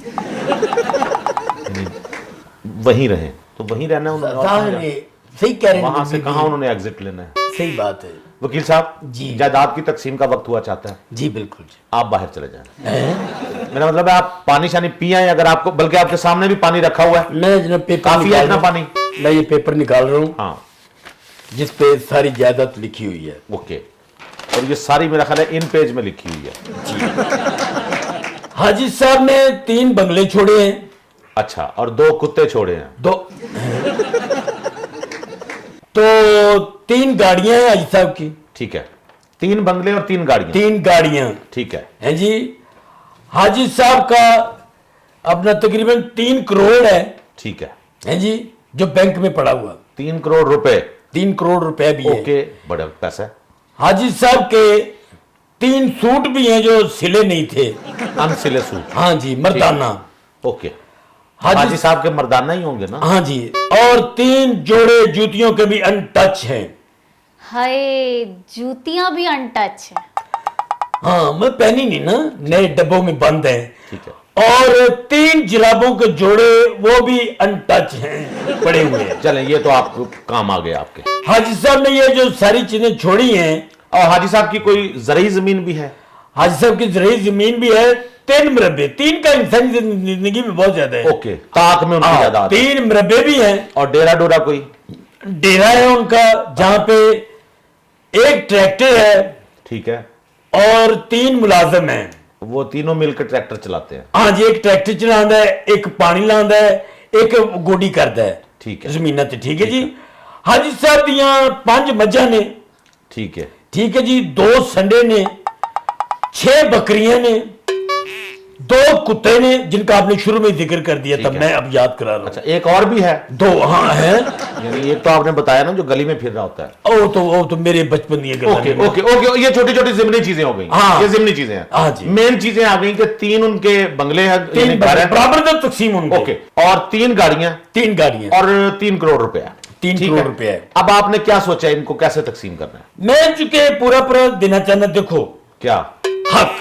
वहीं रहें तो वहीं रहना है उन्होंने, सही कह रहे हैं। वहां से कहाँ उन्होंने एग्जिट लेना है? सही बात है वकील साहब जी। जायदाद की तकसीम का वक्त हुआ चाहता है, जी बिल्कुल जी। आप बाहर चले जाएं। मेरा मतलब है आप पानी शानी पिए, अगर आपको, बल्कि आपके सामने भी पानी रखा हुआ है, मैं जनाब पेपर काफी है इतना पानी। मैं ये पेपर निकाल रहा हूँ, हाँ, जिस पे सारी जायदाद लिखी हुई है। ओके, और ये सारी मेरा ख्याल है इन पेज में लिखी हुई है। हाजी साहब ने 3 बंगले छोड़े हैं। अच्छा, और 2 कुत्ते छोड़े हैं। 2 तो 3 गाड़ियां हैं हाजी साहब की। ठीक है, 3 बंगले और 3 गाड़ियां। 3 गाड़ियां, ठीक है। हैं जी। हाजी साहब का अपना तकरीबन 3 करोड़ है। ठीक है। हैं जी, जो बैंक में पड़ा हुआ 3 करोड़ रुपए। 3 करोड़ रुपए भी है। ओके, बड़ा पैसा है। हाजी साहब के 3 सूट भी हैं जो सिले नहीं थे, अनसिले सूट। हाँ जी, मर्दाना। ओके, हाजी साहब के मर्दाना ही होंगे ना? हाँ जी, और 3 जोड़े जूतियों के भी अनटच हैं। हाय, जूतियां भी अनटच है। हाँ, मैं पहनी नहीं ना, नए डब्बों में बंद है। ठीक है। और 3 जुराबों के जोड़े वो भी अनटच हैं, पड़े हुए हैं। चलें, ये तो आपको काम आ गए आपके। हाजी साहब ने ये जो सारी चीजें छोड़ी हैं, और हाजी साहब की कोई ज़रई जमीन भी है? हाजी साहब की ज़रई जमीन भी है, 3 मरबे। 3 का इंसानी जिंदगी में बहुत ज्यादा है। ओके, ताक में उनकी जायदाद। 3 मरबे भी हैं। और डेरा डोरा कोई? डेरा है उनका, जहां पे 1 ट्रैक्टर है। ठीक है। और 3 मुलाजिम हैं। वो तीनों मिलकर ट्रैक्टर चलाते हैं? हाँ जी, एक ट्रैक्टर चलाता है, एक पानी लाता है, एक गोडी करता है। ठीक है। जमीन ते। ठीक है जी। हाजी साहब दियां 5 मज्झां ने। ठीक है। ठीक है जी। 2 संडे ने, 6 बकरियां ने, दो कुत्ते ने जिनका आपने शुरू में जिक्र कर दिया था, है। मैं अब याद करा रहा अच्छा, एक और भी है, हूँ। दो, हाँ है। यानी एक तो आपने बताया ना जो गली में फिर रहा होता है। वो तो मेरे बचपन की ओके ओके ओके, ये छोटी छोटी जिमनी चीजें हो गई। हाँ। ये जिमनी चीजें हैं। हाँ जी। मेन चीजें आ गई कि 3 उनके बंगले हैं, यानी तीन घर हैं। बराबर तो तकसीम उनके। ओके, और 3 गाड़ियां 3 गाड़ियां और 3 करोड़ रुपया। 3 ठीक करोड़ है। रुपया है। अब आपने क्या सोचा इनको कैसे तकसीम करना है? मैं चुके पूरा देना चाहना, देखो क्या? हक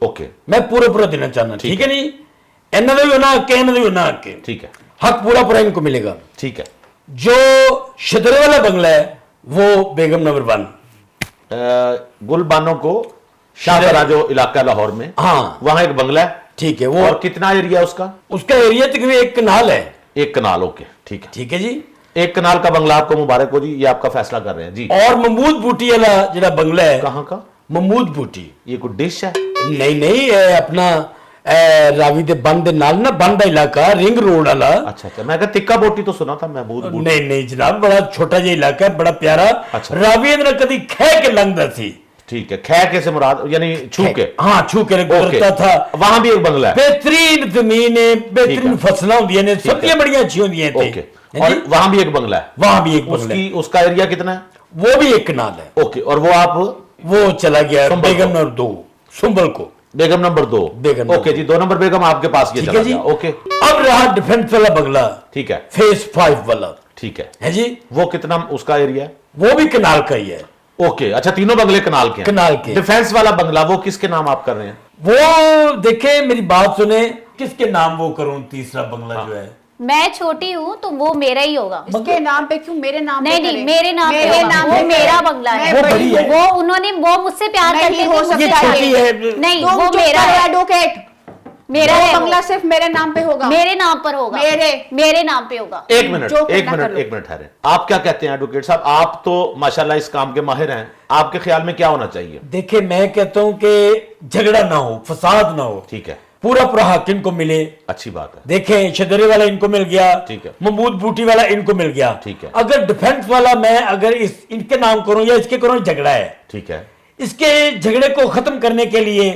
ओके, मैं पूरा देना चाहना, ठीक ठीक है नहीं, इन्हों भी होना हक है, इन्हों भी होना हक है। ठीक है हक पूरा इनको मिलेगा। ठीक है। जो शदरे वाला बंगला है वो बेगम नंबर 1, गुलबानों को शाहजरा जो इलाका है लाहौर में, हाँ वहां एक बंगला है। ठीक है। वो और कितना एरिया उसका? उसका एरिया तकरीबन 1 कनाल है। 1 कनाल। ओके, ठीक है। ठीक है जी। 1 कनाल का बंगला आपको मुबारक हो जी, ये आपका फैसला कर रहे हैं जी। और महमूद बूटी वाला जरा बंगला है, कहाँ का? महमूद बूटी। ये कोई डिश है? नहीं, अपना रावी दे बंद दे नाल ना, बंद दा इलाका, रिंग रोड वाला। अच्छा अच्छा, मैं कहा टिक्का बोटी तो सुना था, महमूद बोटी। नहीं जनाब, बड़ा छोटा जिहा इलाका है, बड़ा प्यारा। अच्छा। रावी ने कदी खै के लंघदा सी। ठीक है, खै के से मुराद यानी छू के? हाँ, छू के गुजरता था। वहां भी एक बंगला है? बेहतरीन जमीन है, बेहतरीन ठीक है। फसलां होंदियां ने, सब्जियां बड़ियां अच्छी होंदियां इत्थे। ओके, और वहां भी एक बंगला है? वहां भी एक बंगला है, उसका एरिया कितना है? वो भी 1 कनाल है। ओके, और वो आप वो चला गया सुंबल बेगम को। नंबर 2 सुंबल को। बेगम नंबर 2? बेगम नंबर ओके जी, 2 नंबर बेगम आपके पास ये ठीक चला है जी। गया। ओके, अब रहा डिफेंस वाला बंगला, ठीक है। फेज 5 वाला, ठीक है है जी। वो कितना उसका एरिया है? वो भी कनाल का ही है। ओके, अच्छा, तीनों बंगले कनाल के हैं? कनाल के। डिफेंस वाला बंगला वो किसके नाम आप कर रहे हैं? वो देखे, मेरी बात सुने, किसके नाम वो करूं? तीसरा बंगला जो है, मैं छोटी हूँ तो वो मेरा ही होगा। इसके नाम पे क्यों, मेरे नाम पे नहीं करें? मेरे नाम पे मेरे होगा। नाम वो पे मेरा करें। बंगला मैं है। वो बड़ी बड़ी है। वो उन्होंने वो मुझसे प्यार नहीं करते हो थे, सकता मुझे ये है। छोटी चाहिए। है। नहीं, तुम वो चुप मेरा करो है, एडवोकेट। मेरा वो है। बंगला सिर्फ मेरे नाम पे होगा। मेरे नाम पर होगा। मेरे नाम पे होगा। एक मिनट जो करना कर लो। एक मिनट ठहरे। आप क्या कहते हैं एडवोकेट साहब? आप तो माशाल्लाह इस काम के माहिर हैं, आपके ख्याल में क्या होना चाहिए? देखे मैं कहता हूं कि झगड़ा ना हो, फसाद ना हो, ठीक है, पूरा हक इनको मिले। अच्छी बात है। देखें, शदरे वाला इनको मिल गया, ठीक है। महमूद बूटी वाला इनको मिल गया, ठीक है। अगर डिफेंस वाला मैं अगर इनके नाम करूं या इसके करूं, झगड़ा है। ठीक है, इसके झगड़े को खत्म करने के लिए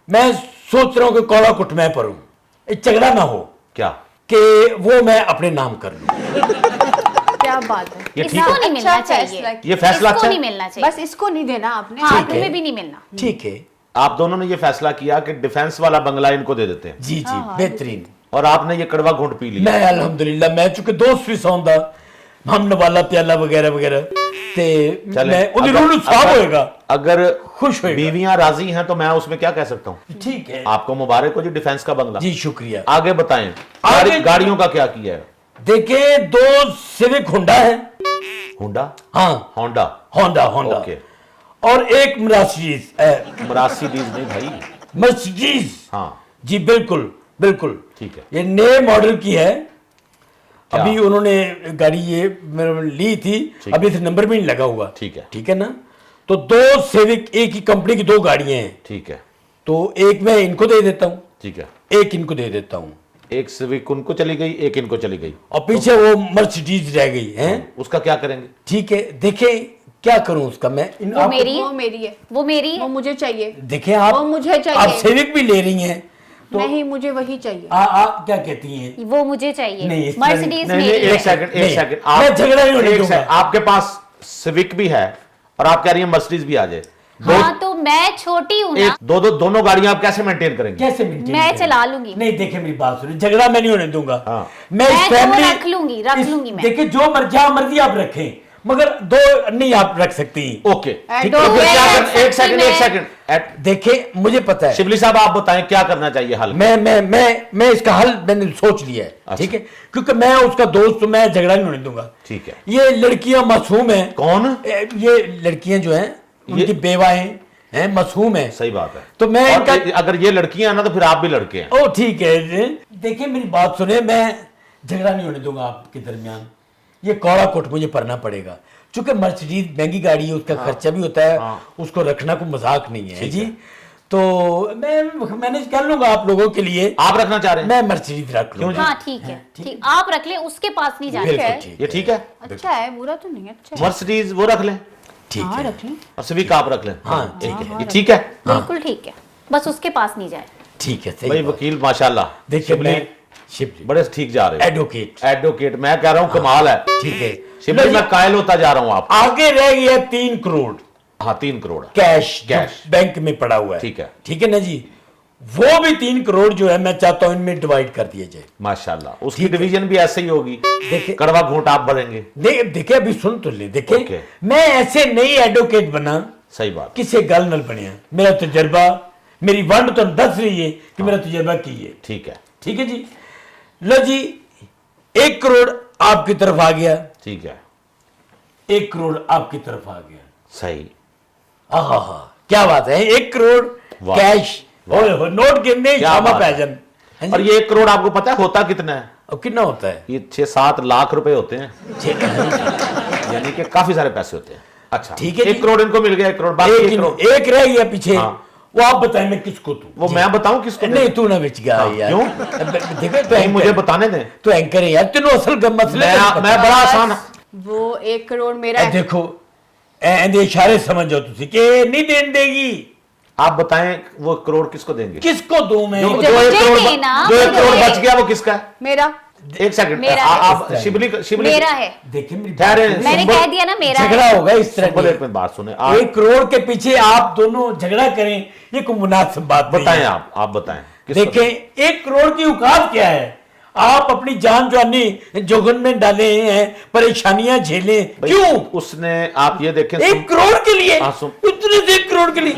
मैं सोच रहा हूं कि कौड़ा कुट मैं परूं, झगड़ा ना हो, क्या? कि वो मैं अपने नाम कर लूं। क्या बात है, ये ठीक इसको है, नहीं मिलना अच्छा चाहिए। फैसला ये फैसला इसको अच्छा नहीं है। मिलना चाहिए। बस इसको नहीं देना आपने। हाँ, ठीक है। तुम्हें भी नहीं मिलना। ठीक है आप दोनों ने ये फैसला किया कि डिफेंस वाला बंगला इनको दे देते हैं, जी, बेहतरीन। और आपने ये कड़वा घूंट पी लिया। मैं अल्हम्दुलिल्लाह, मैं चूंकि दोस्त भी सौंदा हम वाला प्याला वगैरह वगैरह, ते चलें, मैं उदी रूल साफ होएगा, अगर खुश होएगा। बीवियां राजी हैं तो मैं उसमें क्या कह सकता हूँ? ठीक है आपको मुबारक हो जी, डिफेंस का बंगला। जी, शुक्रिया। आगे बताएं, आगे- गाड़ियों का क्या किया है? देखिए, 2 सिविक होंडा है, होंडा? हाँ होंडा? होंडा होंडा, ओके, और एक मर्सिडीज मर्सिडीज नहीं भाई। मर्सिडीज, हाँ, जी बिल्कुल बिल्कुल, ठीक है। ये नए मॉडल की है। क्या? अभी उन्होंने गाड़ी ये मेरे ली थी, ठीक अभी से नंबर भी नहीं लगा हुआ। ठीक है। ठीक है ना। तो 2 सिविक, एक ही कंपनी की 2 गाड़ियां हैं, ठीक है, तो एक मैं इनको दे देता हूं, ठीक है। एक इनको दे देता हूं, एक सिविक उनको चली गई, एक इनको चली गई, और पीछे वो मर्सिडीज रह गई है। उसका क्या करेंगे? ठीक है, देखें क्या करूं उसका मैं। वो मेरी वो है, मेरी है, वो मेरी वो है। मुझे चाहिए। देखें आप, वो मुझे चाहिए। आप सिविक भी ले रही हैं तो नहीं, मुझे वही चाहिए। आप क्या कहती हैं? वो मुझे चाहिए। नहीं, इस तरह मर्सिडीज नहीं नहीं, मेरी एक है। सेकंड, एक नहीं, सेकंड। मैं झगड़ा नहीं होने एक दूंगा। सेकंड, आपके पास सिविक भी है और आप कह रही हैं मर्सिडीज भी आ जाए। हाँ, तो मैं छोटी हूँ ना, एक दोनों गाड़ियां आप कैसे मेंटेन करेंगे? कैसे maintain मैं करें? चला लूंगी। नहीं, देखिए मेरी बात सुनिए, झगड़ा मैं नहीं होने दूंगा। हाँ। मैं मैं इस तो फैमिली रख लूंगी मैं। देखिए, जहां मर्जी आप रखें, मगर 2 नहीं आप रख सकती। ओके, ठीक है, दो तो फिर मैं क्या रख करना? एक सकती सेकंड, एक मैं। सेकंड। देखिए, मुझे पता है, शिबली साहब आप बताएं क्या करना चाहिए हल? मैं इसका हल मैंने सोच लिया है। अच्छा। ठीक है, क्योंकि मैं उसका दोस्त हूं, मैं झगड़ा नहीं होने दूंगा। ठीक है। ये लड़कियां मासूम हैं। कौन? ये लड़कियां जो हैं, उनकी बेवाएं हैं, मासूम हैं। सही बात है। तो मैं और इनका, अगर ये लड़कियां हैं ना तो फिर आप भी लड़के हैं। ओ ठीक है, देखिए मेरी बात सुने, मैं झगड़ा नहीं होने दूंगा आपके दरमियान। ये कौड़ा कोट मुझे पढ़ना पड़ेगा, चूंकि मर्सिडीज महंगी गाड़ी है, उसका खर्चा भी होता है, उसको रखना कोई मजाक नहीं है जी। तो मैं मैनेज कर लूंगा आप लोगों के लिए। आप रखना चाह रहे हैं? मैं मर्सिडीज रख लूंगा। हाँ ठीक है, ठीक, आप रख ले, उसके पास नहीं जाना। बिल्कुल है। ठीक ये ठीक है। अच्छा है, बुरा तो नहीं है, अच्छा है। मर्सिडीज वो रख लें ठीक हाँ, है, रख लें। और सिविक आप रख लें। हाँ, ठीक है, ये ठीक है। बिल्कुल ठीक है, बस उसके पास नहीं जाए। ठीक है, सही भाई बात। वकील माशाल्लाह, देखिए शिबली मैं शिबली बड़े ठीक जा रहे हैं। एडवोकेट, एडवोकेट, मैं कह रहा हूँ कमाल है। ठीक है। शिबली मैं कायल होता जा रहा हूँ आप। आगे रह गया 3 करोड़ हाँ 3 करोड़ कैश, कैश। बैंक में पड़ा हुआ है। ठीक है। ठीक है ना जी, वो भी 3 करोड़ जो है मैं चाहता हूं इनमें डिवाइड कर दिया जाए। माशाल्लाह, उसकी डिवीजन भी ऐसे ही होगी। देखिए कड़वा घूंट आप भरेंगे। देखिए अभी सुन तो ले, देखिए ओके। मैं ऐसे नहीं एडवोकेट बना सही बात। किसी गल नल बनया, मेरा तजर्बा, मेरी वंड तो दस रही है कि मेरा तजर्बा की है। ठीक है, ठीक है जी। लो जी 1 करोड़ आपकी तरफ आ गया, ठीक है, 1 करोड़ आपकी तरफ आ गया। सही। आहा, क्या बात है, 1 करोड़ वाह। कैश, ओए नोट गिनने क्या शामा बात है। पैजन। हाँ और जी? ये 1 करोड़ आपको पता है होता कितना है? और कितना होता है? ये 6-7 लाख रुपए होते हैं, ठीक यानी कि काफी सारे पैसे होते हैं। अच्छा, ठीक है 1 जी। करोड़ इनको मिल गया, 1 करोड़ बाकी 1 करोड़ एक रह गया पीछे, हाँ। वो आप बताएं मैं किसको दूं? वो मैं बताऊं किसको नहीं दें? तू ना बेच गया हाँ, यार। क्यों? देखो तो नहीं, मुझे एंकर, बताने दें। तो एंकर है यार, तेनों असल का मसले का नहीं मैं पता। बड़ा आसान। वो 1 करोड़ मेरा ए है। देखो एंदे इशारे समझ जाओ तुसी कि नहीं देन देगी। आप बताएं वो 1 करोड़ किसको देंगे? किसको दूं मैं? जो मुझे 1 करोड़ देना, जो 1 मुझे करोड़ दे। बच गया वो किसका है? मेरा 1 सेकंड, मेरा है। आप शिबली मेरा है, देखिए मेरी ठहरे, बात सुनो। मैंने संभल- कह दिया ना मेरा झगड़ा है। होगा इस तरह सिंपल की। एक मिनट बात सुने आप। 1 करोड़ के पीछे आप दोनों झगड़ा करें, ये कोई मुनासिब बात नहीं बताएं, है। आप बताएं किसको देखें 1 करोड़ की औकात क्या है? आप अपनी जान जानी जोगन में डाले हैं, परेशानियां झेले, भाई, क्यों? उसने आप ये देखें 1 करोड़ के लिए, हाँ, सुन। इतने से 1 करोड़ के लिए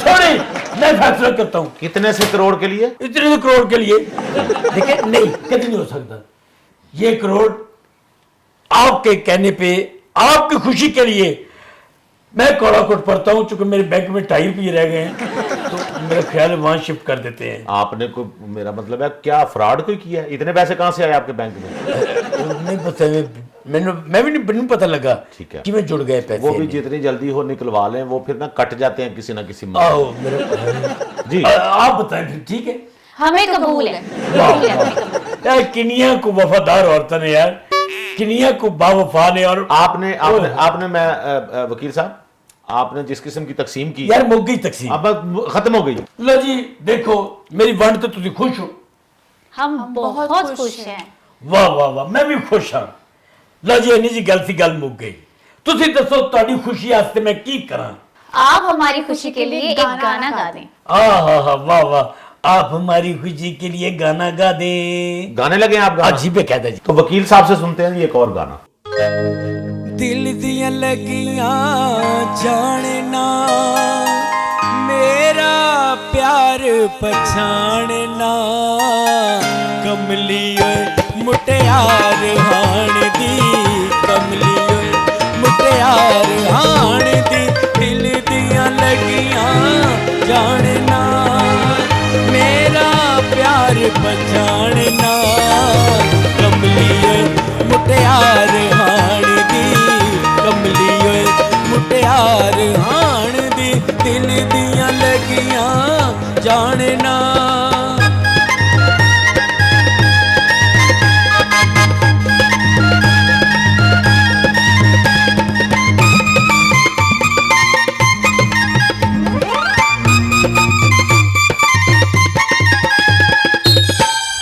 छोड़े, मैं फैसला करता हूं कितने से करोड़ के लिए? इतने से करोड़ के लिए। देखिए नहीं, कभी नहीं हो सकता ये करोड़ आपके कहने पे, आपकी खुशी के लिए मैं कौड़ा कोट पढ़ता हूं, चूंकि मेरे बैंक में 2.5 रुपये रह गए हैं, तो मेरा ख्याल है वहां शिफ्ट कर देते हैं। आपने कोई, मेरा मतलब है क्या फ्रॉड कोई किया है? इतने पैसे कहां से आए आपके बैंक में? नहीं पता, मैं भी नहीं पता लगा ठीक है। कि मैं जुड़ गए पैसे वो भी में। जितनी जल्दी हो निकलवा लें, वो फिर ना कट जाते हैं किसी ना किसी में। आओ मेरे जी आप बताएं फिर, ठीक है। हमें कबूल है, कबूल है, हमें कबूल। यार किनिया को वफादार औरतों ने, यार किनिया को बावफा ने, और आपने आपने आपने मैं वकील साहब, आपने जिस किस्म की तकसीम की यार मुक गई तकसीम। अब खत्म हो गई। लो जी देखो मेरी वंड तो तुझे खुश हो? हम बहुत खुश हैं। वाह वाह वाह, मैं भी खुश हाँ। लो जी इन्नी जी गल सी गल मुक गई। तुसी दसो तुहाडी खुशी वास्ते मैं की करा? आप हमारी खुशी के लिए एक गाना गा दें। आहा वाह वाह, आप हमारी खुशी के लिए गाना गा दें। गाने लगे आप गाना? अजीब कहता जी। तो वकील साहब से सुनते हैं एक और गाना। दिल दियां लगियां जानना, मेरा प्यार पछाणना, कमली ओए मुटियार हाण दी, कमली ओए मुटियार हाण दी, दिल दियां लगियां जानना, मेरा प्यार पछाणना, कमली ओए मुटियार हाण दी, कमली ओए मुटियार हाण दी, दिल दियां लगियां जानना।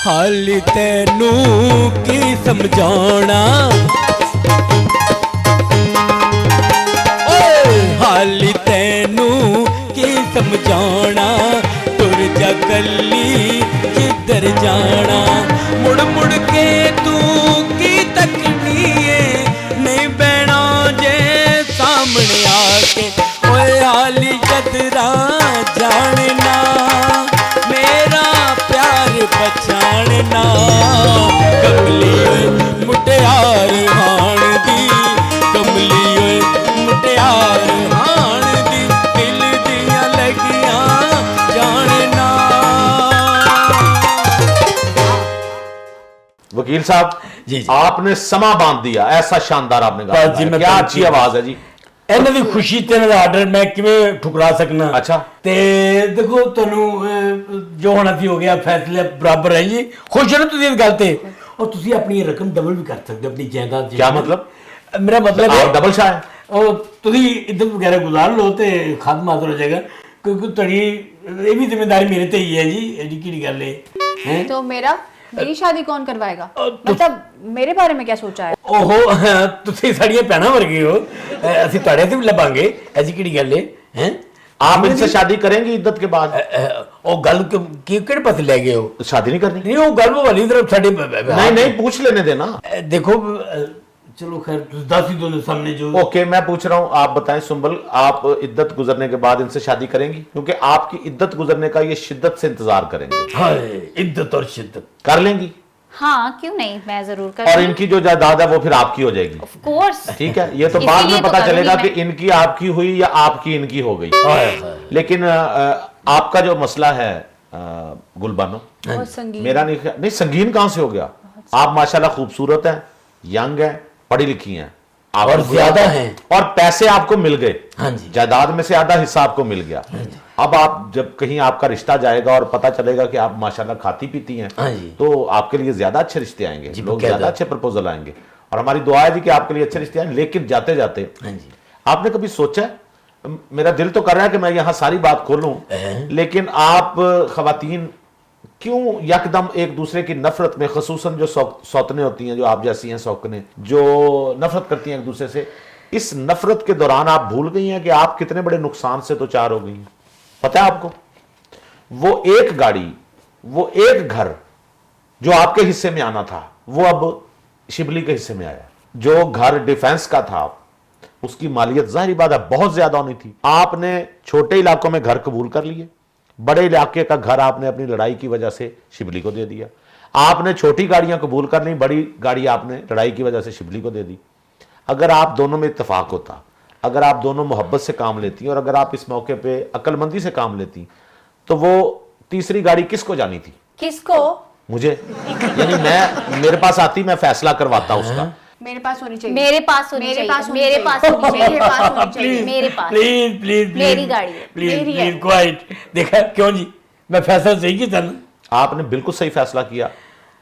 हाल तैनू की समझाना, हाल तैनू की समझाना, तुर जा कली जिधर जाना, मुड़ मुड़ के तू की तकनी है, नहीं बहना जे सामने आके, ओए हाली जदरा जानना, मेरा प्यार पछाणना, कमली ओए मुटियार हाण दी, कमली ओए मुटियार हाण दी, दिल दियां लगियां जानना। वकील साहब जी, जी। आपने समा बांध दिया, ऐसा शानदार आपने बस जी, गाया। मैं क्या तो अच्छी जी। आवाज है जी। ਇਹਨਾਂ ਦੀ ਖੁਸ਼ੀ ਤੇ ਇਹਨਾਂ ਦਾ ਆਰਡਰ ਮੈਂ ਕਿਵੇਂ ਠੁਕਰਾ ਸਕਣਾ? ਅੱਛਾ। ਤੇ ਦੇਖੋ ਤੁਹਾਨੂੰ ਜੋ ਹੋਣਾ ਸੀ ਹੋ ਗਿਆ, ਫੈਸਲੇ ਬਰਾਬਰ ਹੈ ਜੀ। ਖੁਸ਼ ਹੋ ਨਾ ਤੁਸੀਂ ਇਸ ਗੱਲ ਤੇ? ਔਰ ਤੁਸੀਂ ਆਪਣੀ ਇਹ ਰਕਮ ਡਬਲ ਵੀ ਕਰ ਸਕਦੇ ਹੋ, ਆਪਣੀ ਜਾਇਦਾਦ क्या मतलब? ਮੇਰਾ ਮਤਲਬ आप ਹੈ डबल शाह है? ਉਹ ਤੁਸੀਂ ਇੱਜ਼ਤ ਵਗੈਰਾ ਗੁਜ਼ਾਰ ਲਓ ਤੇ ਖਾਤਮਾ ਹੋ ਜਾਏਗਾ, ਕਿਉਂਕਿ ਤੁਹਾਡੀ ਇਹ ਵੀ ਜ਼ਿੰਮੇਵਾਰੀ ਮੇਰੇ ਤੇ ਹੀ ਹੈ ਜੀ, ਇਹਦੀ ਕੀ ਗੱਲ ਹੈ? तो मेरी शादी कौन करवाएगा? मतलब मेरे बारे में क्या सोचा है? ਓਹੋ ਤੁਸੀਂ ਸਾਡੀਆਂ ਭੈਣਾਂ ਵਰਗੇ ਹੋ, ਅਸੀਂ ਤੁਹਾਡੇ ਤੇ ਵੀ ਲੱਭਾਂਗੇ, ਐਸੀ ਕਿਹੜੀ ਗੱਲ ਹੈ? आप इनसे शादी करेंगी इद्दत के बाद? ਉਹ ਗੱਲ ਕਿਹੜੇ ਪਾਸੇ ਲੈ ਗਏ ਹੋ? शादी नहीं करनी? ਨਹੀਂ, ਉਹ ਗੱਲ ਵਾਲੀ ਤਰਫ ਸਾਡੇ नहीं नहीं, पूछ लेने देना। देखो चलो खैर दस ही दोनों सामने जो ओके, मैं पूछ रहा हूँ, आप बताएं सुंबल, आप इद्दत गुजरने के बाद इनसे शादी करेंगी? क्योंकि आपकी इद्दत गुजरने का ये शिद्दत से इंतजार करेंगे। हाय इद्दत और शिद्दत कर लेंगी? हाँ क्यों नहीं, मैं जरूर और करूंगी। इनकी जो जायदाद है वो फिर आपकी हो जाएगी? Of course. ठीक है, ये तो बाद इसीलिए में तो पता करूंगी चलेगा मैं। कि इनकी आपकी हुई या आपकी इनकी हो गई। हाय हाय लेकिन आपका जो मसला है गुलबानो, बहुत संगीन। मेरा नहीं संगीन कहां से हो गया? आप माशाल्लाह खूबसूरत हैं, यंग हैं, पढ़ी लिखी हैं, और ज्यादा हैं, और पैसे आपको मिल गए, हाँ जी, जायदाद में से आधा हिस्सा आपको मिल गया। अब आप जब कहीं आपका रिश्ता जाएगा और पता चलेगा कि आप माशाल्लाह खाती पीती हैं, हाँ जी, तो आपके लिए ज्यादा अच्छे रिश्ते आएंगे, जी, लोग बकायदा। ज्यादा अच्छे प्रपोजल आएंगे, और हमारी दुआ है जी कि आपके लिए अच्छे रिश्ते आएंगे। लेकिन जाते जाते हाँ जी, आपने कभी सोचा है, मेरा दिल तो कर रहा है कि मैं यहाँ सारी बात खोलूं, लेकिन आप खवातीन क्यों यकदम एक दूसरे की नफरत में, खसूसन जो सौतने होती हैं, जो आप जैसी हैं सौकने, जो नफरत करती हैं एक दूसरे से, इस नफरत के दौरान आप भूल गई हैं कि आप कितने बड़े नुकसान से तो चार हो गई हैं? पता है आपको, वो एक गाड़ी, वो एक घर जो आपके हिस्से में आना था, वो अब शिबली के हिस्से में आया। जो घर डिफेंस का था, उसकी मालियत जाहिर बात है बहुत ज्यादा होनी थी। आपने छोटे इलाकों में घर कबूल कर लिए, बड़े इलाके का घर आपने अपनी लड़ाई की वजह से शिबली को दे दिया। आपने छोटी गाड़ियां कबूल कर ली, बड़ी गाड़ी आपने लड़ाई की वजह से शिबली को दे दी। अगर आप दोनों में इत्तेफाक होता, अगर आप दोनों मोहब्बत से काम लेती और अगर आप इस मौके पे अक्लमंदी से काम लेती, तो वो तीसरी गाड़ी किसको जानी थी? किसको? मुझे, यानी मैं, मेरे पास आती, मैं फैसला करवाता उसका। मेरे पास होनी चाहिए। मेरे पास होनी मेरे चाहिए, पास होनी मेरे चाहिए। पास होनी चाहिए, मेरे पास होनी चाहिए। मेरे पास। प्लीज प्लीज मेरी गाड़ी है, प्लीज मेरी है। Please quite. देखा क्यों जी, मैं फैसला सही किया था ना? आपने बिल्कुल सही फैसला किया,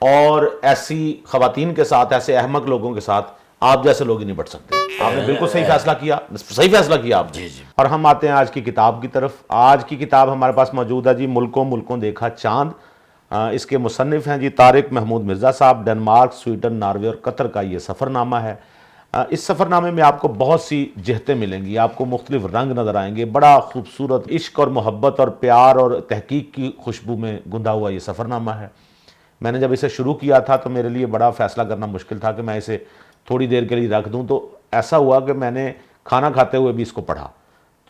और ऐसी खवातीन के साथ, ऐसे अहमक लोगों के साथ आप जैसे लोग ही नहीं बढ़ सकते। आपने बिल्कुल सही फैसला किया, सही फैसला किया आपने। और हम आते हैं आज की किताब की तरफ। आज की किताब हमारे पास मौजूद है जी, मुल्कों मुल्कों देखा चांद। इसके मुसन्निफ हैं जी तारिक महमूद मिर्ज़ा साहब। डेनमार्क, स्वीडन, नॉर्वे और कतर का ये सफ़रनामा है। इस सफ़रनामे में आपको बहुत सी जहतें मिलेंगी, आपको मुख्तलिफ रंग नज़र आएंगे। बड़ा खूबसूरत इश्क और मोहब्बत और प्यार और तहकीक की खुशबू में गुंदा हुआ ये सफ़रनामा है। मैंने जब इसे शुरू किया था तो मेरे लिए बड़ा फ़ैसला करना मुश्किल था कि मैं इसे थोड़ी देर के लिए रख दूं। तो ऐसा हुआ कि मैंने खाना खाते हुए भी इसको पढ़ा।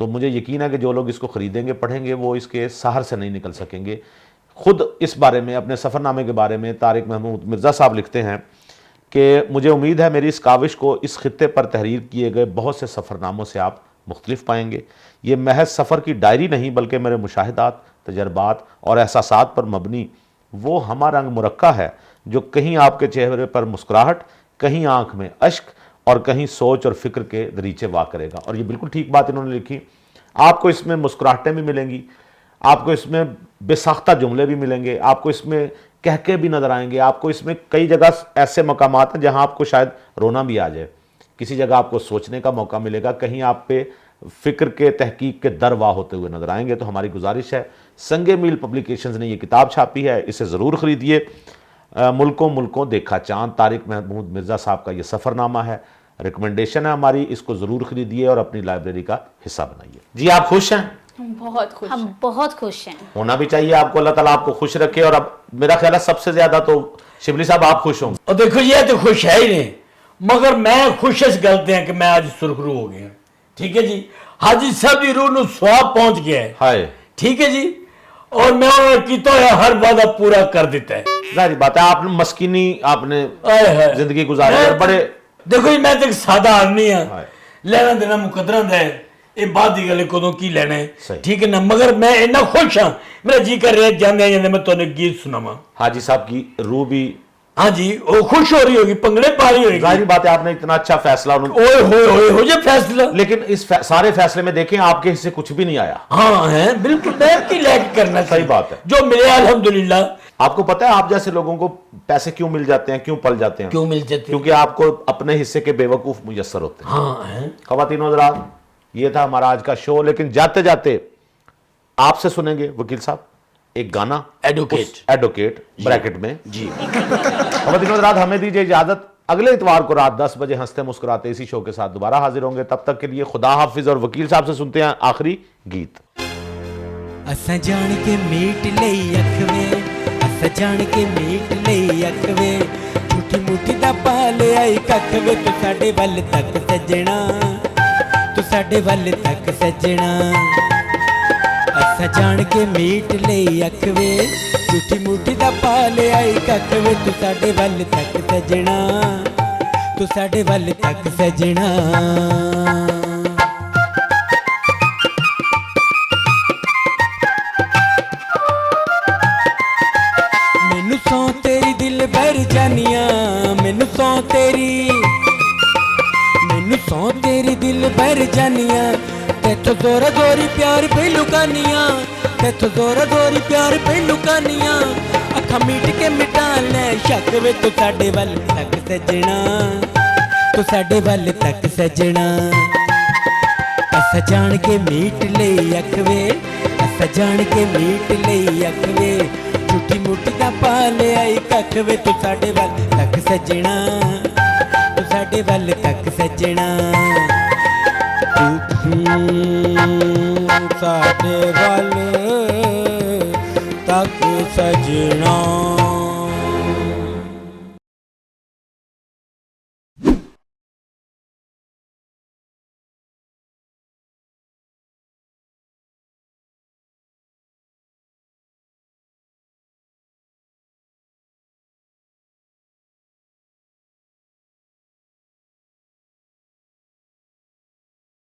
तो मुझे यकीन है कि जो लोग इसको ख़रीदेंगे, पढ़ेंगे, वो इसके सहर से नहीं निकल सकेंगे। ख़ुद इस बारे में, अपने सफ़रनामे के बारे में तारिक महमूद मिर्ज़ा साहब लिखते हैं कि मुझे उम्मीद है मेरी इस काविश को इस खित्ते पर तहरीर किए गए बहुत से सफ़रनामों से आप मुख्तलिफ पाएंगे। ये महज सफ़र की डायरी नहीं, बल्कि मेरे मुशाहिदात, तजर्बात और एहसासात पर मबनी वो हमा रंग मुरक्का है जो कहीं आपके चेहरे पर मुस्कुराहट, कहीं आंख में अश्क और कहीं सोच और फिक्र के दरीचे वाक़ करेगा। और ये बिल्कुल ठीक बात इन्होंने लिखी। आपको इसमें मुस्कुराहटें भी मिलेंगी, आपको इसमें बेसाख्ता जुमले भी मिलेंगे, आपको इसमें कहके भी नज़र आएंगे, आपको इसमें कई जगह ऐसे मकामात हैं जहाँ आपको शायद रोना भी आ जाए, किसी जगह आपको सोचने का मौका मिलेगा, कहीं आप पे फ़िक्र के तहकीक के दर वाह होते हुए नज़र आएंगे। तो हमारी गुजारिश है, संगे मील पब्लिकेशंस ने ये किताब छापी है, इसे ज़रूर ख़रीदिए। मुल्कों मुल्कों देखा चांद, तारिक महमूद मिर्ज़ा साहब का ये सफ़रनामा है। रिकमेंडेशन है हमारी, इसको ज़रूर ख़रीदिए और अपनी लाइब्रेरी का हिस्सा बनाइए। जी आप खुश हैं? बहुत खुश। हम बहुत खुश हैं। होना भी चाहिए आपको, अल्लाह ताला आपको खुश रखे। और अब मेरा ख्याल है सबसे ज़्यादा तो शिबली साहब आप खुश होंगे। और देखो ये तो खुश है ही नहीं, मगर मैं खुश इस गलते हैं कि मैं आज सुरखरू हो गया। ठीक है जी, हाजी साहब की रूह ਨੂੰ स्वाब पहुंच गया है। हाय, ठीक है जी, और मैं कीता है हर वादा पूरा कर देता है। जाहिर बात है आपने मस्कीनी, आपने आए है जिंदगी गुजारी और बड़े, देखो जी मैं तो एक सादा आदमी हाँ, हाय। लेना देना मुकदरा है, ये बात की गल कदों की लेना है, सही। ठीक है ना, मगर मैं इतना खुश हाँ, मेरा जी कर रहा है जाने जाने मैं तुम्हें गीत सुनावा। हाजी साहब की रूह भी, हाँ जी, वो खुश हो रही होगी, पंगड़े पा रही होगी। जाहिर बात है आपने इतना अच्छा फैसला उन्होंने, ओए होए हो जे फैसला। लेकिन इस सारे फैसले में देखें आपके हिस्से कुछ भी नहीं आया। हाँ है बिल्कुल, मैं की लैक करना सही बात है। जो मिले अल्हम्दुलिल्लाह। आपको पता है आप जैसे लोगों को पैसे क्यों मिल जाते हैं, क्यों पल जाते हैं? क्यों मिल जाते? क्योंकि आपको अपने हिस्से के बेवकूफ़ मुयस्सर होते हैं। हाँ है। ख़वातीन हज़रात, ये था हमारा आज का शो। लेकिन जाते जाते आपसे सुनेंगे वकील साहब एक गाना, एडवोकेट ब्रैकेट में जी। खवातीन हज़रात, हमें दीजिए इजाजत, अगले इतवार को रात 10 बजे हंसते मुस्कुराते इसी शो के साथ दोबारा हाजिर होंगे। तब तक के लिए खुदा हाफिज। और वकील साहब से सुनते हैं आखिरी गीत। असां जान के मीट लई अखवे, असां जान के मीट लई अखवे, झूठी मुठी दा पा ले आई कखवे, तू साडे वल तक सजना, तू साडे वल तक सजना। असां जान के मीट लई अखवे, झूठी मुठी दा पा ले आई कखवे, तू साडे वल तक सजना, तू साडे वल तक सजना। मैनू सौ तेरी दिल भर जानिया, मैनू सौ तेरी, मैनू सौ तेरी दिल भर जानिया, तेथों जोरा जोरी प्यार पे लुकानिया, तेथों जोरा जोरी प्यार पे लुकानिया। अखा मीट के मिटा ले शक वे, तू साडे वल तक सजना, तू साडे वल तक सजना। असा जान के मीट लई अखवे, असा जान के मीट लई अखवे, झूठी मुठी दा पा ले आई कखवे, तू साडे वल तक सजना, तू साडे वल तक सजना। साडे वल तक सजना।